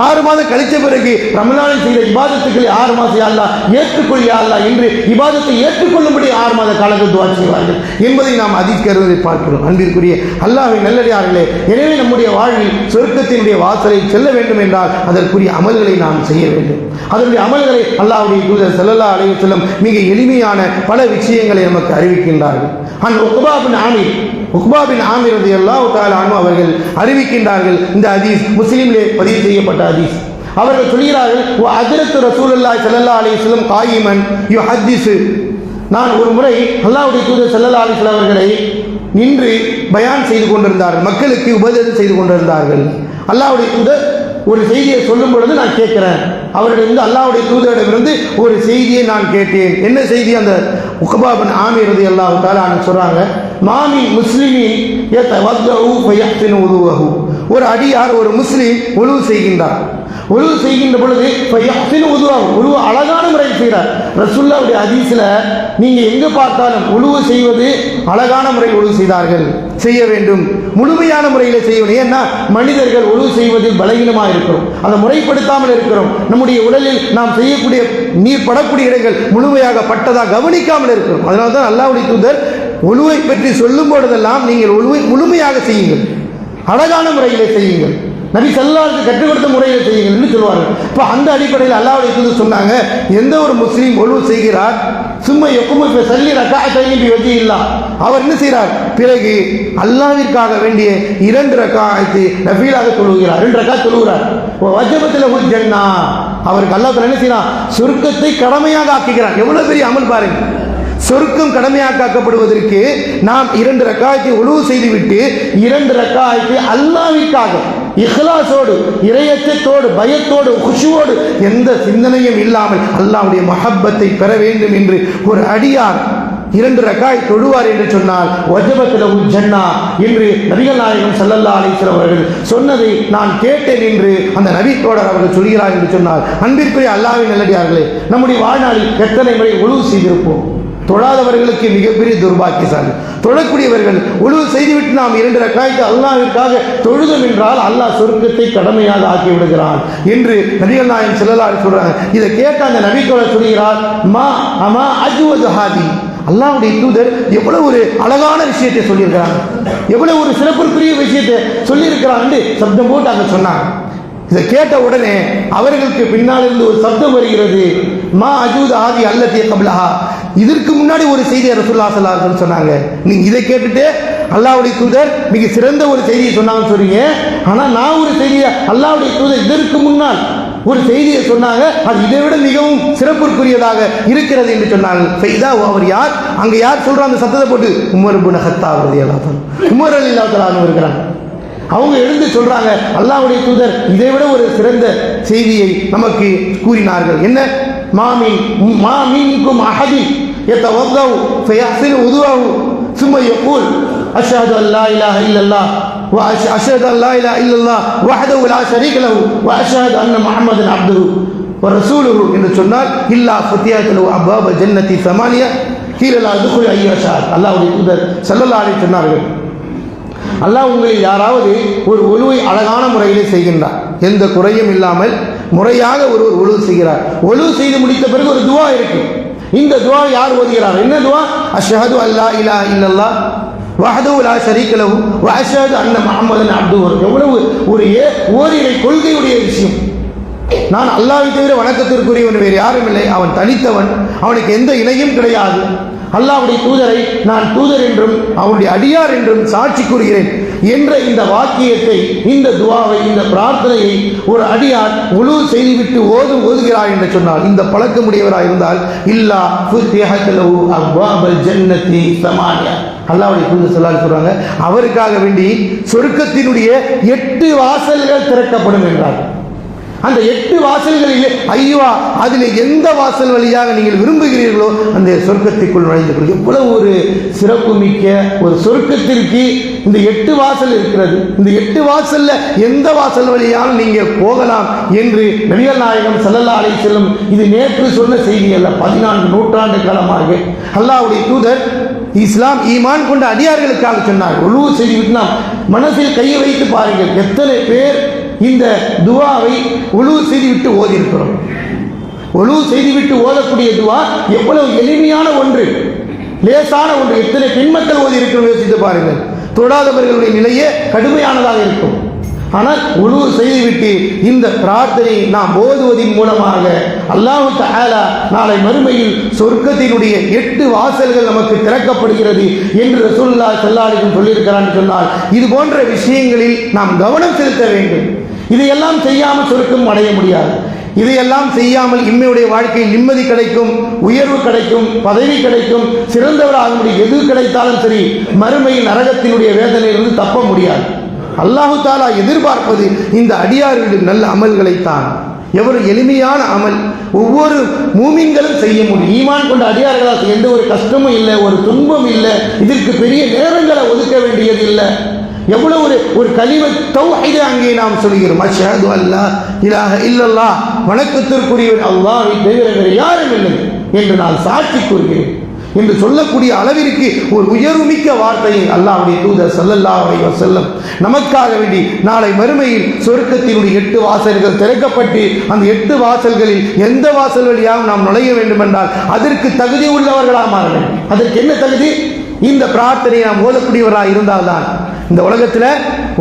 6 மாதம் கழிச்ச பிறகு ரமலானில் செய்த இபாதத்துக்களை 6 மாதம் அல்லாஹ் ஏற்றுக்கொள்ளியா அல்லாஹ் என்று இபாதத்தை ஏற்றுக்கொள்ளும்படி 6 மாத காலத்தில் துஆ செய்வார்கள் என்பதை நாம் அதிகரிப்பதை பார்க்கிறோம். அன்பிற்குரிய அல்லாஹ்வின் நல்லடியார்களே, எனவே நம்முடைய வாழ்வில் சொர்க்கத்தினுடைய வாசலை செல்ல வேண்டும் என்றால் அதற்குரிய அமல்களை நாம் செய்ய வேண்டும். அதனுடைய அமல்களை அல்லாஹ்வுடைய தூதர் ஸல்லல்லாஹு அலைஹி வஸல்லம் மிக எளிமையான பல விஷயங்களை நமக்கு அறிவிக்கின்றார்கள். உக்பா பின் ஆமிர் ரலியல்லாஹு தஆலா அன்ஹு அவர்கள் அறிவிக்கின்றார்கள். இந்த ஹதீஸ் முஸ்லிமிலே பதிவு செய்யப்பட்ட ஹதீஸ். அவர்கள் சொல்கிறார்கள், ஹஜ்ரத்து ரசூலுல்லாஹி ஸல்லல்லாஹு அலைஹி வஸல்லம் காயிமன் யுஹத்திஸ், நான் ஒரு முறை அல்லாஹ்வுடைய தூதர் ஸல்லல்லாஹு அலைஹி வஸல்லம் அவர்களை நின்று பயான் செய்து கொண்டிருந்தார்கள், மக்களுக்கு உபதேசம் செய்து கொண்டிருந்தார்கள். அல்லாஹ்வுடைய தூதர் ஒரு செய்தியை சொல்லும் பொழுது நான் கேட்கிறேன், அவரிடமிருந்து அல்லாஹ்வுடைய தூதரிடமிருந்து ஒரு செய்தியை நான் கேட்டேன். என்ன செய்தி? அந்த உக்பா பின் ஆமிர் ரலியல்லாஹு தஆலா அன்ஹு சொல்றாங்க, மாமின் முஸ்லிமின் யதவத்தஉ ஃபயஹ்சினு வுதுஹு, ஒரு அடியார், ஒரு முஸ்லிம் உலு செய்கின்றார். உலு செய்கின்ற பொழுது ஃபயஹ்சினு வுதுஹு, உலு அழகான முறையில் செய்கிறார். ரசூலுல்லாஹ்வுடைய ஹதீஸ்ல நீங்க எங்க பார்த்தாலும் உலு செய்வது அழகான முறையில் உலு செய்தார்கள், செய்ய வேண்டும், முழுமையான முறையில் செய்ய வேண்டும். ஏன்னா மனிதர்கள் உலு செய்வதில் பலகீனமாக இருக்கிறோம், அதை முறைப்படுத்தாமல் இருக்கிறோம். நம்முடைய உடலில் நாம் செய்யக்கூடிய நீர் படக்கூடிய இடங்கள் முழுமையாக பட்டதாக கவனிக்காமல் இருக்கிறோம். அதனால தான் அல்லாஹ்வுடைய தூதர் உலுவை பற்றி சொல்லும் பொழுதெல்லாம் நீங்கள் உலுவை முழுமையாக செய்யுங்கள், அழகான முறையில் செய்யுங்கள், நபி ஸல்லல்லாஹு அலைஹி வஸல்லம் கற்றுக் கொடுத்த முறையில் செய்யுங்கள் என்று சொல்வார்கள். இப்போ அந்த அடிப்படையில் அல்லாஹ்வுடைய தூதர் சொன்னாங்க, எந்த ஒரு முஸ்லீம் உலு செய்கிறார், சும்மா யக்குமு ஃபி ஸல்லி ரக்அத்தைனி பி வஜ்ஹில்லாஹ், அவர் என்ன செய்கிறார், பிறகு அல்லாஹ்விற்காக வேண்டிய 2 ரக்அத் நஃபீலாக தொழுகிறார், 2 ரக்அத் தொழுகிறார். வஜபத் லஹுல் ஜன்னah, அவருக்கு அல்லாஹ் என்ன செய்றான், சொர்க்கத்தை கடமையாக ஆக்குகிறான். எவ்வளவு பெரிய அமல் பாருங்க. சொர்க்கம் கடமையாக்கப்படுவதற்கு நாம் 2 ரக்காயத்தை உலுவு செய்துவிட்டு 2 ரக்காயத்தை அல்லாஹ்விற்காக இஹ்லாஸோடு, இறையச்சத்தோடு, பயத்தோடு, குஷுவோடு, எந்த சிந்தனையும் இல்லாமல் அல்லாஹ்வுடைய மஹப்பத்தை பெற வேண்டும் என்று ஒரு அடியார் 2 ரக்காய் தொழுவார் என்று சொன்னால் வஜபத் லஹுல் ஜன்னah என்று நபிகள் நாயகம் ஸல்லல்லாஹு அலைஹி வஸல்லம் அவர்கள் சொன்னதை நான் கேட்டேன் என்று அந்த நபி தோழர் அவர்கள் சொல்கிறார் என்று சொன்னால், அன்பிற்குரிய அல்லாஹ்வின் நல்லடியார்களே, நம்முடைய வாழ்நாளில் எத்தனை முறை உலுவு செய்திருப்போம்? தொழாதவர்களுக்கு மிகப்பெரிய துர்பாக்கியசாலி. தொழக்கூடியவர்கள் உலுவு செய்துவிட்டு நாம் 2 ரக்காயத்தை அல்லாஹ்விற்காக தொழுதும் என்றால் அல்லாஹ் சொர்க்கத்தை கடமையாக ஆக்கி விடுகிறான் என்று நபிகள் நாயகம் ஸல்லல்லாஹு அலைஹி சொல்றாங்க. இதை கேட்ட அந்த நபி தோழர் சொல்கிறார், மா அமா அஜ்வது ஹாதி, அல்லாஹ்வுடைய தூதர் எவ்வளவு ஒரு அழகான விஷயத்தை சொல்லியிருக்கிறாங்க, எவ்வளவு ஒரு சிறப்புக்குரிய விஷயத்தை சொல்லியிருக்கிறார் என்று சப்தம் போட்டு அங்கே சொன்னாங்க. இதை கேட்ட உடனே அவர்களுக்கு பின்னால் இருந்து ஒரு சப்தம் வருகிறது, மா அஜூத் ஆதி அல்லதி கப்லஹா, இதற்கு முன்னாடி ஒரு செய்தியை ரசூலுல்லாஹி ஸல்லல்லாஹு அலைஹி வஸல்லம் சொன்னாங்க. நீங்க இதை கேட்டுட்டு அல்லாஹ்வுடைய தூதர் மிக சிறந்த ஒரு செய்தியை சொன்னாங்கன்னு சொல்றீங்க, ஆனால் நான் ஒரு செய்தியை அல்லாஹ்வுடைய தூதர் இதற்கு முன்னால் ஒரு செய்தியை சொன்னாங்க, அது இதை விட மிகவும் சிறப்புக்குரியதாக இருக்கிறது என்று சொன்னார்கள். ஃபைதா, அவர் யார்? அங்கே யார் சொல்றாங்க? அந்த சத்தத்தை போட்டு உமர் இப்னு கத்தாப் ரலியல்லாஹு அன்ஹு, உமர் ரலியல்லாஹு அன்ஹு இருக்கிறாங்க. அவங்க எழுந்து சொல்றாங்க, அல்லாஹ்வுடைய தூதர் இதை விட ஒரு சிறந்த செய்தியை நமக்கு கூறினார்கள். என்ன? மாமின்கும் அஹதின் யதவல்லவு ஃபயஹ்சினு உதுவஹு ثم يقول أشهد أن لا إله إلا الله وأشهد أن لا إله إلا الله وحده لا شريك له وأشهد أن محمدا عبده ورسوله என்று சொன்னால் இல்லா ஃபத்தியத் லஹு அப்வாப ஜன்னதி ஸமானியா கீல லா துகுல் ஐயஷா. அல்லாஹ்வுடைய தூதர் ஸல்லல்லாஹு அலைஹி சொன்னார்கள், அல்லாஹ் உங்களில் யாராவது ஒரு ஒழுவை அழகான முறையிலே செய்கின்றார், எந்த குறையும் இல்லாமல் முறையாக ஒருவர் ஒழுவு செய்கிறார். ஒழுவு செய்து முடித்த பிறகு ஒரு துவா இருக்கு. இந்த துவா யார் ஓதுகிறார்? என்ன துவா? அஷ்ஹது அல்லா இலாஹ இல்லல்லாஹ் வஹ்தஹு லா ஷரீக லஹு வ அஷ்ஹது அன்ன முஹம்மதன் அப்துஹு. எவ்வளவு ஒரு ஓரிரை கொள்கையுடைய விஷயம். நான் அல்லாஹ்வை தவிர வணக்கத்திற்குரியவன் வேறு யாரும் இல்லை, அவன் தனித்தவன், அவனுக்கு எந்த இணையும் கிடையாது. அல்லாஹ்வுடைய தூதரை நான் தூதர் என்றும் அவனுடைய அடியார் என்றும் சாட்சி கூறுகிறேன் என்ற இந்த வாக்கியத்தை, இந்த துவாவை, இந்த பிரார்த்தனையை ஒரு அடியார் முழு செய்துவிட்டு ஓதுகிறார் என்று சொன்னால், இந்த பழக்கமுடையவராக இருந்தால் இல்லா ஃபுத்திஹத் லஹு அப்வாபல் ஜன்னதி ஸமானியா. அல்லாஹ்வுடைய தூதர் ஸல்லல்லாஹு அலைஹி சொல்றாங்க, அவருக்காக வேண்டி சொர்க்கத்தினுடைய 8 வாசல்கள் திறக்கப்படும் என்றார். அந்த 8 வாசல்களிலே ஐயா அதில் எந்த வாசல் வழியாக நீங்கள் விரும்புகிறீர்களோ அந்த சொர்க்கத்திற்குள் நுழைந்து கொள்ளுங்கள். எவ்வளவு ஒரு சிறப்பு மிக்க ஒரு சொர்க்கத்திற்கு இந்த 8 வாசல் இருக்கிறது. இந்த 8 வாசல்ல எந்த வாசல் வழியாக நீங்கள் போகலாம் என்று நபிகள் நாயகம் ஸல்லல்லாஹு அலைஹி வஸல்லம் இது நேற்று சொன்ன செய்தி அல்ல, 14 நூற்றாண்டு காலமாக அல்லாஹ்வுடைய தூதர் இஸ்லாம் ஈமான் கொண்ட அடியார்களுக்காக சொன்னார். ஒழுவு செய்துவிட்டு நாம் மனசில் கையை வைத்து பாருங்கள், எத்தனை பேர் இந்த துவாவை ஒழுவு செய்துவிட்டு ஓதியிருக்கிறோம். ஒழுவு செய்துவிட்டு ஓதக்கூடிய துவா எவ்வளவு எளிமையான ஒன்று, லேசான ஒன்று. எத்தனை பெண்மக்கள் ஓதி இருக்கிறோம் யோசித்து பாருங்கள். தொடாதவர்களுடைய நிலையே கடுமையானதாக இருக்கும். ஆனால் ஒழுவு செய்துவிட்டு இந்த பிரார்த்தனை நாம் ஓதுவதின் மூலமாக அல்லாஹ் தஆலா நாளை மறுமையில் சொர்க்கத்தினுடைய 8 வாசல்கள் நமக்கு திறக்கப்படுகிறது என்று ரசூலுல்லாஹி ஸல்லல்லாஹு அலைஹி வஸல்லம் சொல்லியிருக்கிறான்னு சொன்னால், இது போன்ற விஷயங்களில் நாம் கவனம் செலுத்த வேண்டும். இதையெல்லாம் செய்யாமல் சொர்க்கம் அடைய முடியாது. இதையெல்லாம் செய்யாமல் இம்மையுடைய வாழ்க்கையில் நிம்மதி கிடைக்கும், உயர்வு கிடைக்கும், பதவி கிடைக்கும், சிறந்தவராக முடியும். எது கிடைத்தாலும் சரி, மறுமையில் நரகத்தினுடைய வேதனையிலிருந்து தப்ப முடியாது. அல்லாஹு தாலா எதிர்பார்ப்பது இந்த அடியார்களுடைய நல்ல அமல்களைத்தான். எவ்வளவு எளிமையான அமல், ஒவ்வொரு மூமின்களும் செய்ய முடியும். ஈமான் கொண்ட அடியார்களால் எந்த ஒரு கஷ்டமும் இல்லை, ஒரு துன்பம் இல்லை, இதற்கு பெரிய நேரங்களை ஒதுக்க வேண்டியது இல்லை. எவ்வளவு ஒரு கலிமத் தௌஹீத் அங்கே நாம் சொல்கிறோம். அஷ்ஹது அல்லா இலாஹ இல்லல்லாஹ், வணக்கத்திற்குரியவர் அல்லாஹ்வை தவிர வேறு யாரும் இல்லை என்று நான் சாட்சி கூறுகிறேன் என்று சொல்லக்கூடிய அளவிற்கு ஒரு உயர்வுமிக்க வார்த்தையை அல்லாஹ்வுடைய தூதர் ஸல்லல்லாஹு அலைஹி வஸல்லம் நமக்காக வேண்டி நாளை மறுமையில் சொர்க்கத்தினுடைய 8 வாசல்கள் திறக்கப்பட்டு அந்த 8 வாசல்களில் எந்த வாசல் வழியாக நாம் நுழைய வேண்டும் என்றால் அதற்கு தகுதி உள்ளவர்களாக மாற வேண்டும். அதற்கு என்ன தகுதி? இந்த பிரார்த்தனையை நாம் ஓதக்கூடியவராக இருந்தால்தான். இந்த உலகத்தில்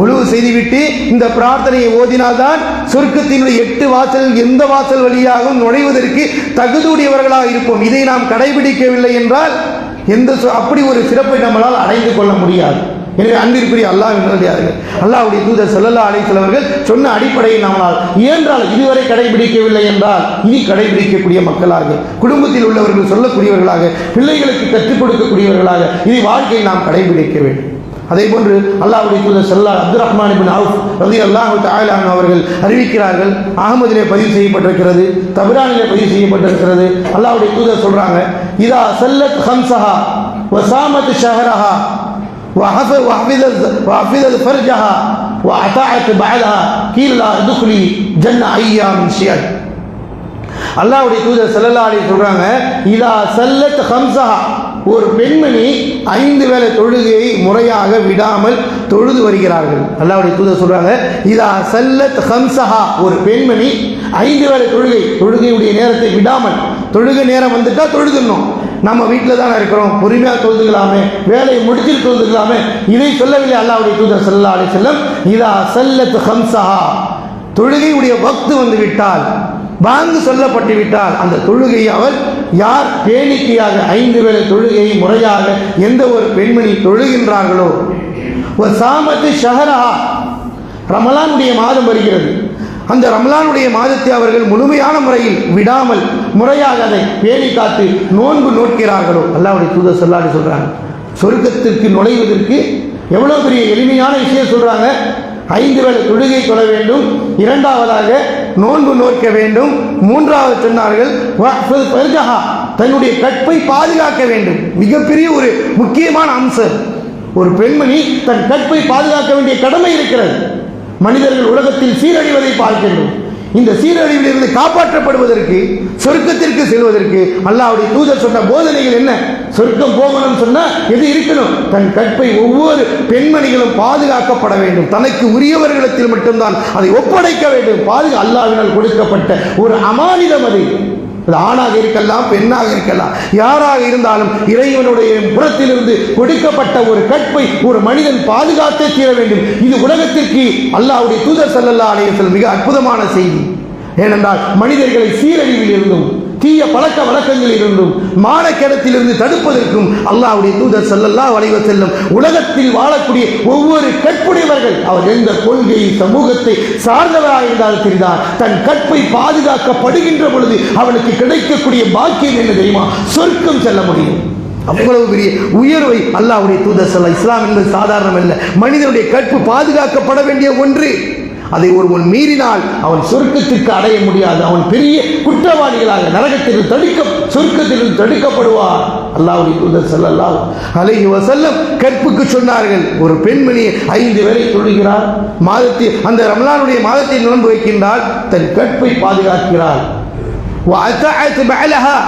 ஒழுவு செய்துவிட்டு இந்த பிரார்த்தனையை ஓதினால்தான் சொர்க்கத்தினுடைய 8 வாசல் எந்த வாசல் வழியாகவும் நுழைவதற்கு தகுதியுடையவர்களாக இருப்போம். இதை நாம் கடைபிடிக்கவில்லை என்றால் அப்படி ஒரு சிறப்பை நம்மளால் அடைந்து கொள்ள முடியாது. எனவே அன்பிற்குரிய அல்லாஹ்வின் அல்லாஹ்வுடைய தூதர் ஸல்லல்லாஹு அலைஹி வஸல்லம் அவர்கள் சொன்ன அடிப்படையை நம்மளால் இயன்றால் இதுவரை கடைபிடிக்கவில்லை என்றால் இனி கடைபிடிக்கக்கூடிய மக்களாக, குடும்பத்தில் உள்ளவர்கள் சொல்லக்கூடியவர்களாக, பிள்ளைகளுக்கு கற்றுக் கொடுக்கக்கூடியவர்களாக இதை வாழ்க்கையை நாம் கடைபிடிக்க வேண்டும். அதே போன்று அல்லாஹ்வுடைய தூதர் ஸல்லல்லாஹு அப்துர் ரஹ்மான் இப்னு அவுஃப் ரலியல்லாஹு தஆலா அன்ஹு அவர்கள் அறிவிக்கிறார்கள், அஹ்மதிலே பதிவு செய்யப்பட்டிருக்கிறது, தபரானிலே பதிவு செய்யப்பட்டிருக்கிறது. அல்லாஹ்வுடைய தூதர் சொல்றாங்க, இதா சல்லத் ஹம்ஸஹா வஸாமத் ஷஹரஹா وحفظت فرجها وأطاعت بعدها قيل لا ادخلي جنة أيام شيئا. அல்லாஹ்வுடைய தூதர் ஸல்லல்லாஹு அலைஹி சொல்றாங்க, இதா சல்லத் ஹம்ஸஹா, ஒரு பெண்மணி 5 வேளை தொழுகையை முறையாக விடாமல் தொழுது வருகிறார்கள். அல்லாஹ்வுடைய தூதர் சொல்றாங்க, இதா சல்லத் ஹம்ஸஹா, ஒரு பெண்மணி 5 வேளை தொழுகையுடைய நேரத்தை விடாமல், தொழுகை நேரம் வந்துட்டா தொழுதுடணும். நம்ம வீட்டில் தானே இருக்கிறோம், பொறுமையாக தொழுதுக்கலாமே, வேலையை முடிச்சுட்டு தொழுதுக்கலாமே, இதை சொல்லவில்லை அல்லாஹ்வுடைய தூதர் ஸல்லல்லாஹு அலைஹி வஸல்லம். இதா சல்லத் ஹம்ஸஹா, தொழுகையுடைய வக்து வந்து விட்டால், பாங்கு சொல்லப்பட்டு விட்டால் அந்த தொழுகையை அவர் யார் பேணிக்கையாக 5 வேளை தொழுகையை முறையாக எந்த ஒரு பெண்மணி தொழுகின்றார்களோ, சாமத்து ஷஹரஹா, ரமலானுடைய மாதம் வருகிறது, அந்த ரமலானுடைய மாதத்தை அவர்கள் முழுமையான முறையில் விடாமல் முறையாக அதை பேணி காத்து நோன்பு நோட்கிறார்களோ, அல்லாஹ்வுடைய தூதர் ஸல்லல்லாஹு அலைஹி சொல்றாங்க, சொர்க்கத்திற்கு நுழைவதற்கு எவ்வளவு பெரிய எளிமையான விஷயம் சொல்றாங்க. 5 வேளை தொழுகை தொழ வேண்டும், 2வதாக நோன்பு நோக்க வேண்டும், 3வது சொன்னார்கள் தன்னுடைய கற்பை பாதுகாக்க வேண்டும். மிகப்பெரிய ஒரு முக்கியமான அம்சம். ஒரு பெண்மணி தன் கற்பை பாதுகாக்க வேண்டிய கடமை இருக்கிறது. மனிதர்கள் உலகத்தில் சீரழிவதை பார்க்கின்றோம். இந்த சீரழிவில் இருந்து காப்பாற்றப்படுவதற்கு, சொர்க்கத்திற்கு செல்வதற்கு அல்லாஹ்வுடைய தூதர் சொன்ன போதனைகள் என்ன? சொர்க்கம் போகணும் சொன்னா எது இருக்கணும்? தன் கற்பை ஒவ்வொரு பெண்மணிகளும் பாதுகாக்கப்பட வேண்டும். தனக்கு உரியவர்களிடத்தில் மட்டும்தான் அதை ஒப்படைக்க வேண்டும். அல்லாஹ்வினால் கொடுக்கப்பட்ட ஒரு அமானிதம் அது. ஆணாக இருக்கலாம், பெண்ணாக இருக்கலாம், யாராக இருந்தாலும் இறைவனுடைய புறத்திலிருந்து கொடுக்கப்பட்ட ஒரு கற்பை ஒரு மனிதன் பாதுகாத்தே தீர வேண்டும். இது உலகத்திற்கு அல்லாஹ்வுடைய தூதர் ஸல்லல்லாஹு அலைஹி வஸல்லம் மிக அற்புதமான செய்தி. ஏனென்றால் மனிதர்களை சீரழிவில் இருந்தும், தீய பழக்க வழக்கங்களில் இருந்தும், மானக்கேடத்திலிருந்து தடுப்பதற்கும் அல்லாஹ்வுடைய தூதர் ஸல்லல்லாஹு அலைஹி வஸல்லம் உலகத்தில் வாழக்கூடிய ஒவ்வொரு கற்புடையவர்கள், அவர் எந்த கொள்கை சமூகத்தை சார்ந்தவராக இருந்தாலும் சரிதான், தன் கற்பை பாதுகாக்கப்படுகின்ற பொழுது அவனுக்கு கிடைக்கக்கூடிய பாக்கியம் என்ன தெரியுமா? சொர்க்கம் செல்ல முடியும். அவ்வளவு பெரிய உயர்வை அல்லாஹ்வுடைய தூதர் ஸல்லல்லாஹு. இஸ்லாம் என்பது சாதாரணம் அல்ல. மனிதனுடைய கற்பு பாதுகாக்கப்பட வேண்டிய ஒன்று. அதை ஒருவன் மீறினால் அவன் சொர்க்கத்திற்கு அடைய முடியாது. அவன் பெரிய குற்றவாளிகளாக நரகத்திலிருந்து சொர்க்கத்திலிருந்து தடுக்கப்படுவார். அல்லாஹ்வுடைய தூதர் ஸல்லல்லாஹு அலைஹி வஸல்லம் கற்புக்கு சொன்னார்கள், ஒரு பெண்மணி 5 வேளை தொழுகிறார், மாதத்தில் அந்த ரமலானுடைய மாதத்தை நோன்பு வைக்கின்றால் தன் கற்பை பாதுகாக்கிறார்.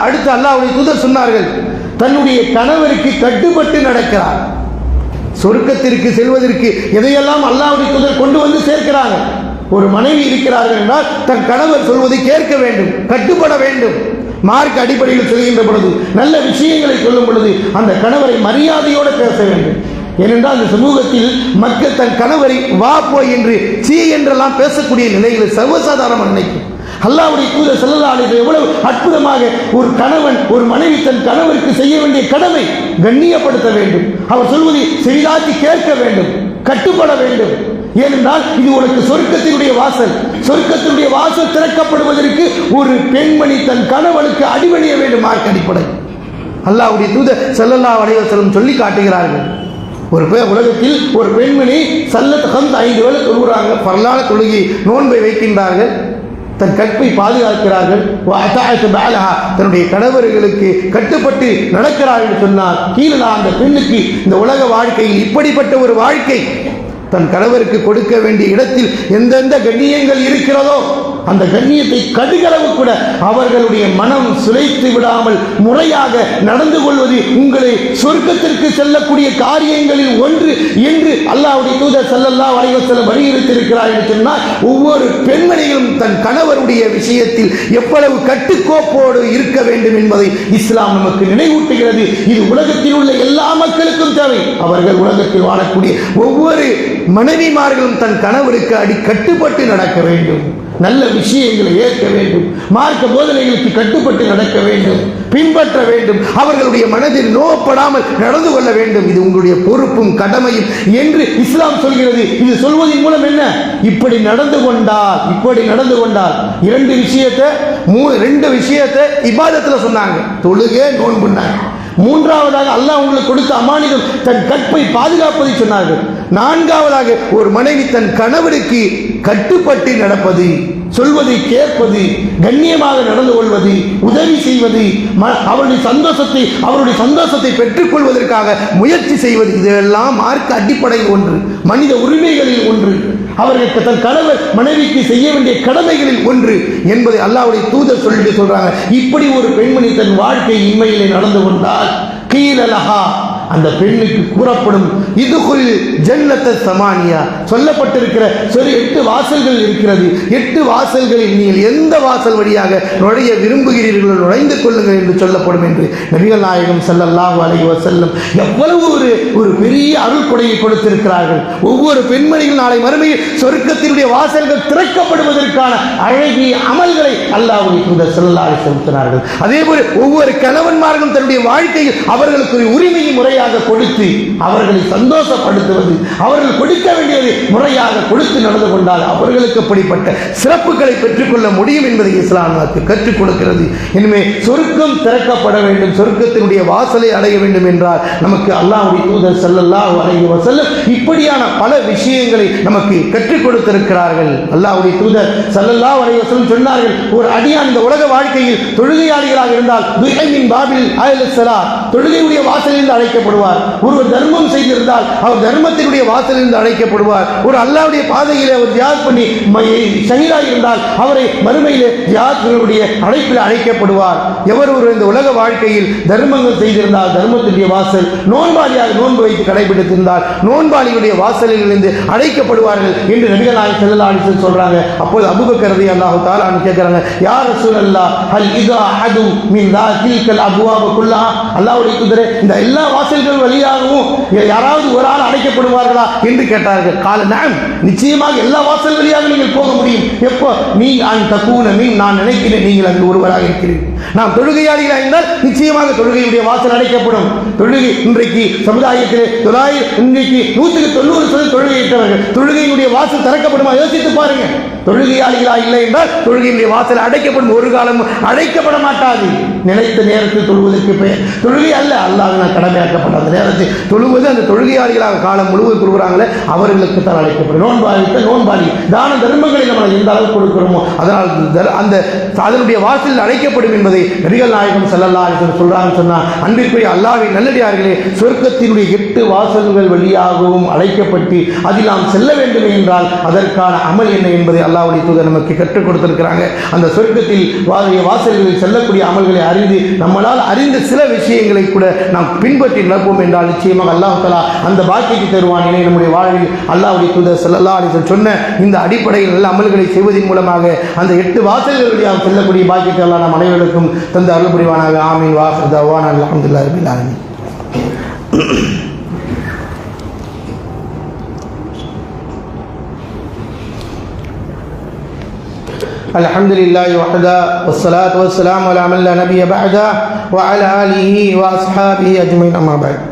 அடுத்து அல்லாஹ்வுடைய தூதர் சொன்னார்கள், தன்னுடைய கணவருக்கு கட்டுப்பட்டு நடக்கிறார். சொர்க்கத்திற்கு செல்வதற்கு எதையெல்லாம் அல்லாஹ்வுடைய தூதர் கொண்டு வந்து சேர்க்கிறாங்க. ஒரு மனைவி இருக்கிறார்கள் என்றால் தன் கணவர் சொல்வதை கேட்க வேண்டும், கட்டுப்பட வேண்டும். மார்க்க அடிப்படையில் சொல்கின்ற பொழுது, நல்ல விஷயங்களை சொல்லும் பொழுது அந்த கணவரை மரியாதையோடு பேச வேண்டும். ஏனென்றால் அந்த சமூகத்தில் மக்கள் தன் கணவரை வா போய் என்று சீ என்றெல்லாம் பேசக்கூடிய நிலையில் சர்வசாதாரண நினைக்கும். அல்லாஹ்வுடைய தூதர் ஸல்லல்லாஹு அலைஹி வஸல்லம் எவ்வளவு அற்புதமாக ஒரு கணவன் ஒரு மனைவி தன் கணவருக்கு செய்ய வேண்டிய கடமை கண்ணியப்படுத்த வேண்டும். அவர் சொல்வதை செவிதாக்கி கேட்க வேண்டும், கட்டுப்பட வேண்டும். ஏனென்றால் இது உனக்கு சொர்க்கத்தினுடைய வாசல். சொர்க்கத்தினுடைய வாசல் திறக்கப்படுவதற்கு ஒரு பெண்மணி தன் கணவனுக்கு அடிபணிய வேண்டும். மார்க்க அடிப்படை அல்லாஹ்வுடைய தூதர் ஸல்லல்லாஹு அலைஹி வஸல்லம் சொல்லி காட்டுகிறார்கள். உலகத்தில் ஒரு பெண்மணி சல்லத் ஹம்ஸ் 5 வேளை தொழுகிறாங்க, பரலான தொழுகை நோன்பை வைக்கின்றார்கள், தன் கற்பை பாதுகாக்கிறார்கள், தன்னுடைய கணவர்களுக்கு கட்டுப்பட்டு நடக்கிறார்கள் சொன்னார். கீழே அந்த பெண்ணுக்கு இந்த உலக வாழ்க்கையில் இப்படிப்பட்ட ஒரு வாழ்க்கை, தன் கணவருக்கு கொடுக்க வேண்டிய இடத்தில் எந்தெந்த கண்ணியங்கள் இருக்கிறதோ அந்த கண்ணியத்தை கடுகளவு கூட அவர்களுடைய மனம் சுளைத்து விடாமல் முறையாக நடந்து கொள்வது உங்களை சொர்க்கத்திற்கு செல்லக்கூடிய காரியங்களில் ஒன்று என்று அல்லாஹ்வுடைய தூதர் ஸல்லல்லாஹு அலைஹி வஸல்லம் வலியுறுத்தியிருக்கிறார் என்று சொன்னால், ஒவ்வொரு பெண்மணியும் தன் கணவருடைய விஷயத்தில் எவ்வளவு கட்டுக்கோப்போடு இருக்க வேண்டும் என்பதை இஸ்லாம் நமக்கு நினைவூட்டுகிறது. இது உலகத்தில் உள்ள எல்லா மக்களுக்கும் தேவை. அவர்கள் உலகத்தில் வாழக்கூடிய ஒவ்வொரு மனைவிமார்களும் தன் கணவருக்கு கட்டுப்பட்டு நடக்க வேண்டும், நல்ல விஷயங்களை ஏற்க வேண்டும், மார்க்க போதனைகளுக்கு கட்டுப்பட்டு நடக்க வேண்டும், பின்பற்ற வேண்டும், அவர்களுடைய மனதில் நோப்படாமல் நடந்து கொள்ள வேண்டும். இது உங்களுடைய பொறுப்பும் கடமையும் என்று இஸ்லாம் சொல்கிறது. இது சொல்வதன் மூலம் என்ன? இப்படி நடந்து கொண்டால் 2 விஷயத்தை இபாதத்தில் சொன்னாங்க. தொழுகை, நோன்புன்னாங்க. 3வதாக அல்லாஹ் உங்களுக்கு கொடுத்த அமானிதம் தன் கற்பை பாதுகாப்பதை சொன்னார்கள். 4வதாக ஒரு மனைவி தன் கணவருக்கு கட்டுப்பட்டு நடப்பது, சொல்வதை கேட்பது, கண்ணியமாக நடந்து கொள்வது, உதவி செய்வது, அவருடைய சந்தோஷத்தை பெற்றுக் கொள்வதற்காக முயற்சி செய்வது, இதெல்லாம் மார்க்க அடிப்படையில் ஒன்று, மனித உரிமைகளில் ஒன்று, அவர்களுக்கு தன் கணவர் மனைவிக்கு செய்ய வேண்டிய கடமைகளில் ஒன்று என்பதை அல்லாஹ்வுடைய தூதர் சொல்றாங்க. இப்படி ஒரு பெண்மணி தன் வாழ்க்கை இன்மையிலே நடந்து கொண்டால் கீழலஹா, அந்த பெண்ணுக்கு கூறப்படும் இதுகுல் ஜன்னத்த சமானியா, சொல்லப்பட்டிருக்கிற 8 வாசல்கள் இருக்கிறது. 8 வாசல்களில் நீங்கள் எந்த வாசல் வழியாக நுழைய விரும்புகிறீர்களோ நுழைந்து கொள்ளுங்கள் என்று சொல்லப்படும் என்று நபிகள் நாயகம் ஸல்லல்லாஹு அலைஹி வஸல்லம் எவ்வளவு ஒரு பெரிய அருள் கொடையை கொடுத்திருக்கிறார்கள். ஒவ்வொரு பெண்மணிகள் நாளை மறுமையில் சொர்க்கத்தினுடைய வாசல்கள் திறக்கப்படுவதற்கான அழகிய அமல்களை அல்லாஹ்வுடைய தூதர் ஸல்லல்லாஹு அலைஹி வஸல்லம் சொன்னார்கள். அதேபோல ஒவ்வொரு கணவன்மார்களும் தன்னுடைய வாழ்க்கையில் அவர்களுக்கு உரிமையும் முறையாக முறையாக கொடுத்து அவர்களை சந்தோஷப்படுத்துவது, அவர்கள் கொடுக்க வேண்டியதை முறையாக கொடுத்து நடந்து கொண்டால் அவர்களுக்கு அப்படிப்பட்ட சிறப்புகளை பெற்றுக்கொள்ள முடியும் என்பதை இஸ்லாம் நமக்கு கற்றுக் கொடுக்கிறது. எனவே சொர்க்கம் திறக்கப்பட வேண்டும், சொர்க்கத்தினுடைய வாசலை அடைய வேண்டும் என்றால் நமக்கு அல்லாஹ்வுடைய தூதர் ஸல்லல்லாஹு அலைஹி வஸல்லம் இப்படியான பல விஷயங்களை நமக்கு கற்றுக் கொடுத்திருக்கிறார்கள். அல்லாஹ்வுடைய தூதர் ஸல்லல்லாஹு அலைஹி வஸல்லம் சொன்னார்கள், ஒரு அடியான் இந்த உலக வாழ்க்கையில் தொழுகையாளிகளாக இருந்தால் துஹைமின் பாபில் அலைஹிஸ்ஸலாம் தொழுகையுடைய வாசலில் அழைக்கப்படுவார். ஒருவர் தர்மம் செய்திருந்தால் அவர் தர்மத்தினுடைய வாசலில் அழைக்கப்படுவார். ஒரு அல்லாஹ்வுடைய பாதையில் அவர் ஜிஹாத் பண்ணி ஷஹீதாக இருந்தால் அவரை மறுமையிலே ஜிஹாத்களுடைய அழைப்பில் அழைக்கப்படுவார். எவர் ஒரு இந்த உலக வாழ்க்கையில் தர்மங்கள் செய்திருந்தால் தர்மத்தினுடைய வாசல், நோன்பாளியாக நோன்பு வைத்து கடைபிடித்திருந்தால் நோன்பாளிகளுடைய வாசலில் இருந்து அழைக்கப்படுவார்கள் என்று நபிகள் நாயகம் ஸல்லல்லாஹு அலைஹி வஸல்லம் சொல்றாங்க. அப்போது அபூபக்கர் ரலியல்லாஹு தஆலா அன்ஹு கேட்கறாங்க, யா ரசூலல்லாஹ் ஹல் இதா அஹது மின் தாதிகல் அப்வாப் குல்லஹா, அல்லாஹ்வுடைய தூதரே இந்த எல்லா வாசல்கள் வழியாகவும் யாராவது ஒரு ஆள் அழைக்கப்படுவார்களா என்று கேட்டார்கள். கால நஅம், நிச்சயமாக எல்லா வாசல் வழியாக நீங்கள் போக முடியும். எப்போ நீ அன் தகூன மீன், நான் நினைக்கிறேன் நீங்கள் அதில் ஒருவராக இருக்கிறீர்கள். நாம் தொழுகையாளிகளாக இருந்தால் நிச்சயமாக தொழுகையுடைய வாசல் அடைக்கப்படும். தொழுகை இன்றைக்கு சமுதாயத்திலே 190% தொழுகையிட்டவர்கள், தொழுகையினுடைய வாசல் திறக்கப்படுமா? யோசித்து பாருங்க. தொழுகையாளிகளாக இல்லை என்றால் தொழுகையினுடைய வாசல் அடைக்கப்படும், ஒரு காலமும் அடைக்கப்பட மாட்டாது. நினைத்த நேரத்தில் தொழுவதற்கு பெயர் தொழுகை அல்ல, அல்லாஹ்வினால் கடமையாக்கப்பட்ட அந்த நேரத்தில் தொழுவது அந்த தொழுகையாளிகளாக காலம் முழுவதும் தொழுகிறாங்களே அவர்களுக்கு தான் அழைக்கப்படும். நோன்பாளி தான தர்மங்களை நம்ம எந்த அளவுக்கு கொடுக்கிறோமோ அதனால் அந்த அதனுடைய வாசலில் அழைக்கப்படும் என்பதை நபிகள் நாயகம் ஸல்லல்லாஹு அலைஹி வஸல்லம் சொல்றாங்கன்னு சொன்னா, அன்பிற்குரிய அல்லாஹ்வின் நல்லடியார்களே, சொர்க்கத்தினுடைய 8 வாசல்கள் வழியாகவும் அழைக்கப்பட்டு அதில் நாம் செல்ல வேண்டும் என்றால் அதற்கான அமல் என்ன என்பதை அல்லாஹ்வுடைய தூதர் நமக்கு கற்றுக் கொடுத்திருக்கிறாங்க. அந்த சொர்க்கத்தில் வாசல்களில் செல்லக்கூடிய அமல்களை அறிந்து நம்மளால் அறிந்த சில விஷயங்களை கூட நாம் பின்பற்றி நடப்போம் என்றால் நிச்சயமாக அல்லாஹ் தஆலா அந்த பாக்கியத்தை தருவான். என நம்முடைய வாழ்வில் அல்லாஹ்வுடைய தூதர் ஸல்லல்லாஹு அலைஹி வஸல்லம் சொன்ன இந்த அடிப்படையில் நல்ல அமல்களை செய்வதன் மூலமாக அந்த 8 வாசல்கள் வழியாக செல்லக்கூடிய பாக்கியத்தை அல்லாஹ் நம் அனைவருக்கும் தந்து அருள் புரிவானாக. ஆமீன். வாஹிர் தஅவானா அல்ஹம்துலில்லாஹி ரப்பில் ஆலமீன். அல்ஹம்துலில்லாஹி வஹதா வஸ்ஸலாத்து வஸ்ஸலாமு அலா மன் லா நபிய பஅதா வ அலா ஆலிஹி வ அஸ்ஹாபிஹி அஜ்மஈன். அம்மா பஅத்.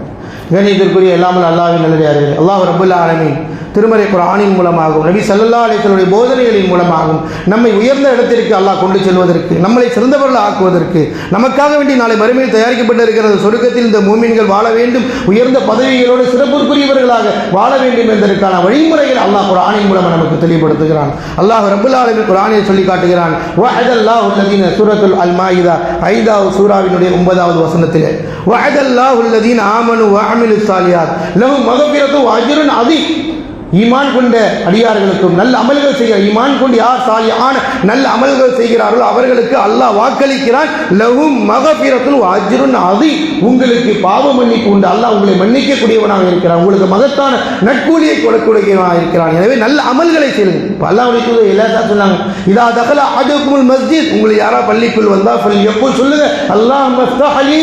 கண்ணியத்திற்குரிய எல்லாமல் அல்லாஹ்வின் நல்லடியார்களே, அல்லாஹ் ரப்பல் ஆலமீன் திருமறை குர்ஆனின் மூலமாகவும் நபி ஸல்லல்லாஹு அலைஹி வஸல்லம் போதனைகளின் மூலமாகவும் நம்மை உயர்ந்த இடத்திற்கு அல்லாஹ் கொண்டு செல்வதற்கு, நம்மளை சிறந்தவர்கள் ஆக்குவதற்கு, நமக்காக வேண்டி நாளை மறுமையில் தயாரிக்கப்பட்டிருக்கிறது சொர்க்கத்தில் இந்த மூமின்கள் வாழ வேண்டும், உயர்ந்த பதவிகளோடு சிறப்புக்குரியவர்களாக வாழ வேண்டும் என்பதற்கான வழிமுறைகள் அல்லாஹ் குர்ஆனின் மூலம் நமக்கு தெளிவுபடுத்துகிறான். அல்லாஹ் ரப்பல் ஆலமீன் குர்ஆனில் சொல்லி காட்டுகிறான். வஅதல்லாஹு அல்லதீன சூரத்துல் அல் மாயிதா 5வது சூராவினுடைய 9வது வசனத்திலே, வஅதல்லாஹு அல்லதீன ஆமனு வ அமிலுஸ் ஸாலிஹாத் லஹும் மக்ஃபிரத்தும் வ அஜ்ருன் அதீம். ஈமான் கொண்ட அடியார்களுக்கும் நல்ல அமல்கள் செய்கிற, ஈமான் கொண்டு யார் சாலிஹான நல்ல அமல்கள் செய்கிறார்களோ அவர்களுக்கு அல்லாஹ் வாக்களிக்கிறான், லஹும் மக்ஃபிரத்துன் வ அஜ்ருன் அதீம், உங்களுக்கு பாவ மன்னிப்பு உண்டு, அல்லாஹ் உங்களை மன்னிக்கக்கூடியவனாக இருக்கிறான், உங்களுக்கு மகத்தான நற்கூலியை கொடுக்கக்கூடியவனாக இருக்கிறான். எனவே நல்ல அமல்களை செய்யுங்க. அல்லாஹ்வுடைய தூதர் எல்லாரும் சொன்னாங்க, இதா தகல அஹதுகுமுல் மஸ்ஜித், உங்களை யாரா பள்ளிக்குள் வந்தா ஃபல்யகுல் சொல்லுங்க, அல்லாஹும்ம ஃப்தஹ் லி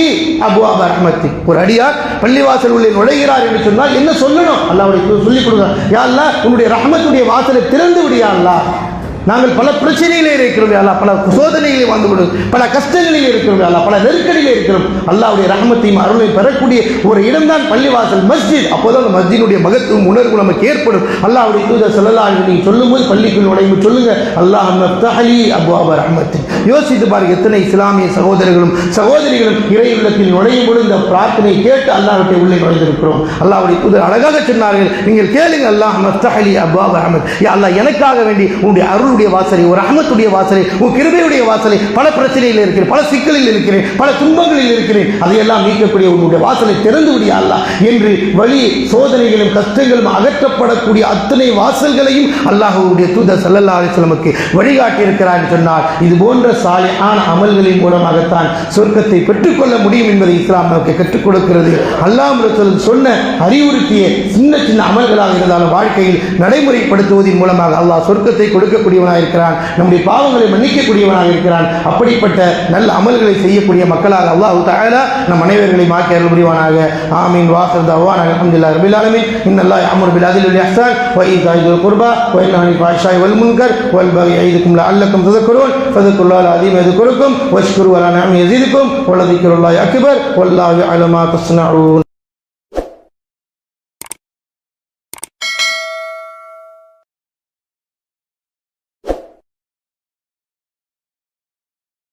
அப்வாப ரஹ்மத்திக். ஒரு அடியார் பள்ளிவாசல் உள்ளே நுழைகிறார் என்று சொன்னால் என்ன சொல்லணும்? அல்லாஹ்வுடைய தூதர் சொல்லிக் கொடுங்க, யா அல்லாஹ் உன்னுடைய ரஹ்மத்துடைய வாசலை திறந்து விடு யா அல்லாஹ். நாங்கள் பல பிரச்சனையிலே இருக்கிறோம் அல்லாஹ், பல சோதனைகளை வந்து விடும், பல கஷ்டங்களில் இருக்கிறோம் அல்லாஹ், பல நெருக்கடியில் இருக்கிறோம். அல்லாஹ்வுடைய ரஹ்மத்தையும் அருளையும் பெறக்கூடிய ஒரு இடம்தான் பள்ளிவாசல் மஸ்ஜித். அப்போதான் அந்த மஸ்ஜினுடைய மகத்துவம் உணர்வு நமக்கு ஏற்படும். அல்லாஹ்வுடைய தூதர் ஸல்லல்லாஹு அலைஹி வஸல்லம் சொல்லும்போது பள்ளிக்குள் நுழையும் சொல்லுங்க, அல்லாஹும்ம ஃப்தஹ் லி அப்வாப ரஹ்மத்திக். யோசித்து பாருங்க, எத்தனை இஸ்லாமிய சகோதரர்களும் சகோதரிகளும் இறையுள்ளத்தில் நுழையும் பொழுது இந்த பிரார்த்தனை கேட்டு அல்லாஹ்வுடைய உள்ளே நுழைந்திருக்கிறோம். அல்லாஹ்வுடைய தூதர் அழகாக சொன்னார்கள், நீங்கள் கேளுங்க, அல்லாஹும்ம ஃப்தஹ் லி அப்வாப ரஹ்மத், யா அல்லாஹ் எனக்காக வேண்டி உன்னுடைய அருள் வாசலை, ஒரு ரஹ்மத்துடைய வாசலை, உன் கிருபையுடைய வாசலை, பல பிரச்சனையில் இருக்கிறேன், பல சிக்கலில் இருக்கிறேன், பல துன்பங்களில் இருக்கிறேன், அதையெல்லாம் நீக்கக்கூடிய உன்னுடைய வாசலை திறந்து விடியா அல்லாஹ் என்று வலி சோதனைகளும் கஷ்டங்களும் அகற்றப்படக்கூடிய அத்தனை வாசல்களையும் அல்லாஹ்வுடைய தூதர் ஸல்லல்லாஹு அலைஹி வஸல்லமுக்கு வழிகாட்டி இருக்கிறார் என்று சொன்னால், இது போன்ற சாலிஹான அமல்களின் மூலமாகத்தான் சொர்க்கத்தை பெற்றுக்கொள்ள முடியும் என்பதை இஸ்லாம் நமக்கு கற்றுக் கொடுக்கிறது. அல்லாஹ் ரசூல் சொன்ன அறிவுறுத்திய சின்ன சின்ன அமல்களாக இருந்தாலும் வாழ்க்கையில் நடைமுறைப்படுத்துவதன் மூலமாக அல்லாஹ் சொர்க்கத்தை கொடுக்கக்கூடியவனாக இருக்கிறான், நம்முடைய பாவங்களை மன்னிக்கக்கூடியவனாக இருக்கிறான். அப்படிப்பட்ட நல்ல அமல்களை செய்யக்கூடிய மக்களாக அல்லாஹ் தஆலா நம் அனைவர்களையும் ஆக்கி அருள் புரிவானாக. ஆமீன். வாஹிர் தஅவானா அல்ஹம்துலில்லாஹி ரப்பில் ஆலமீன். இன்னல்லாஹ யஅமுரு பில் அத்லி வல் இஹ்சான் வ ஈதாஇ ذில் குர்பா வ யன்ஹா அனில் ஃபாஹிஷாஇ வல் முன்கர் வல் பகி யஇதுக்கும் லஅல்லக்கும் தذكرون ஃபذ்குருல்லாஹல் அஸீம் யذ்குருக்கும் வஷ்குரு அலா நிஅமி யஸிதுக்கும் வ லذிக்ருல்லாஹி அக்பர் வல்லாஹு யஅலமு மா தஸ்னஊன்.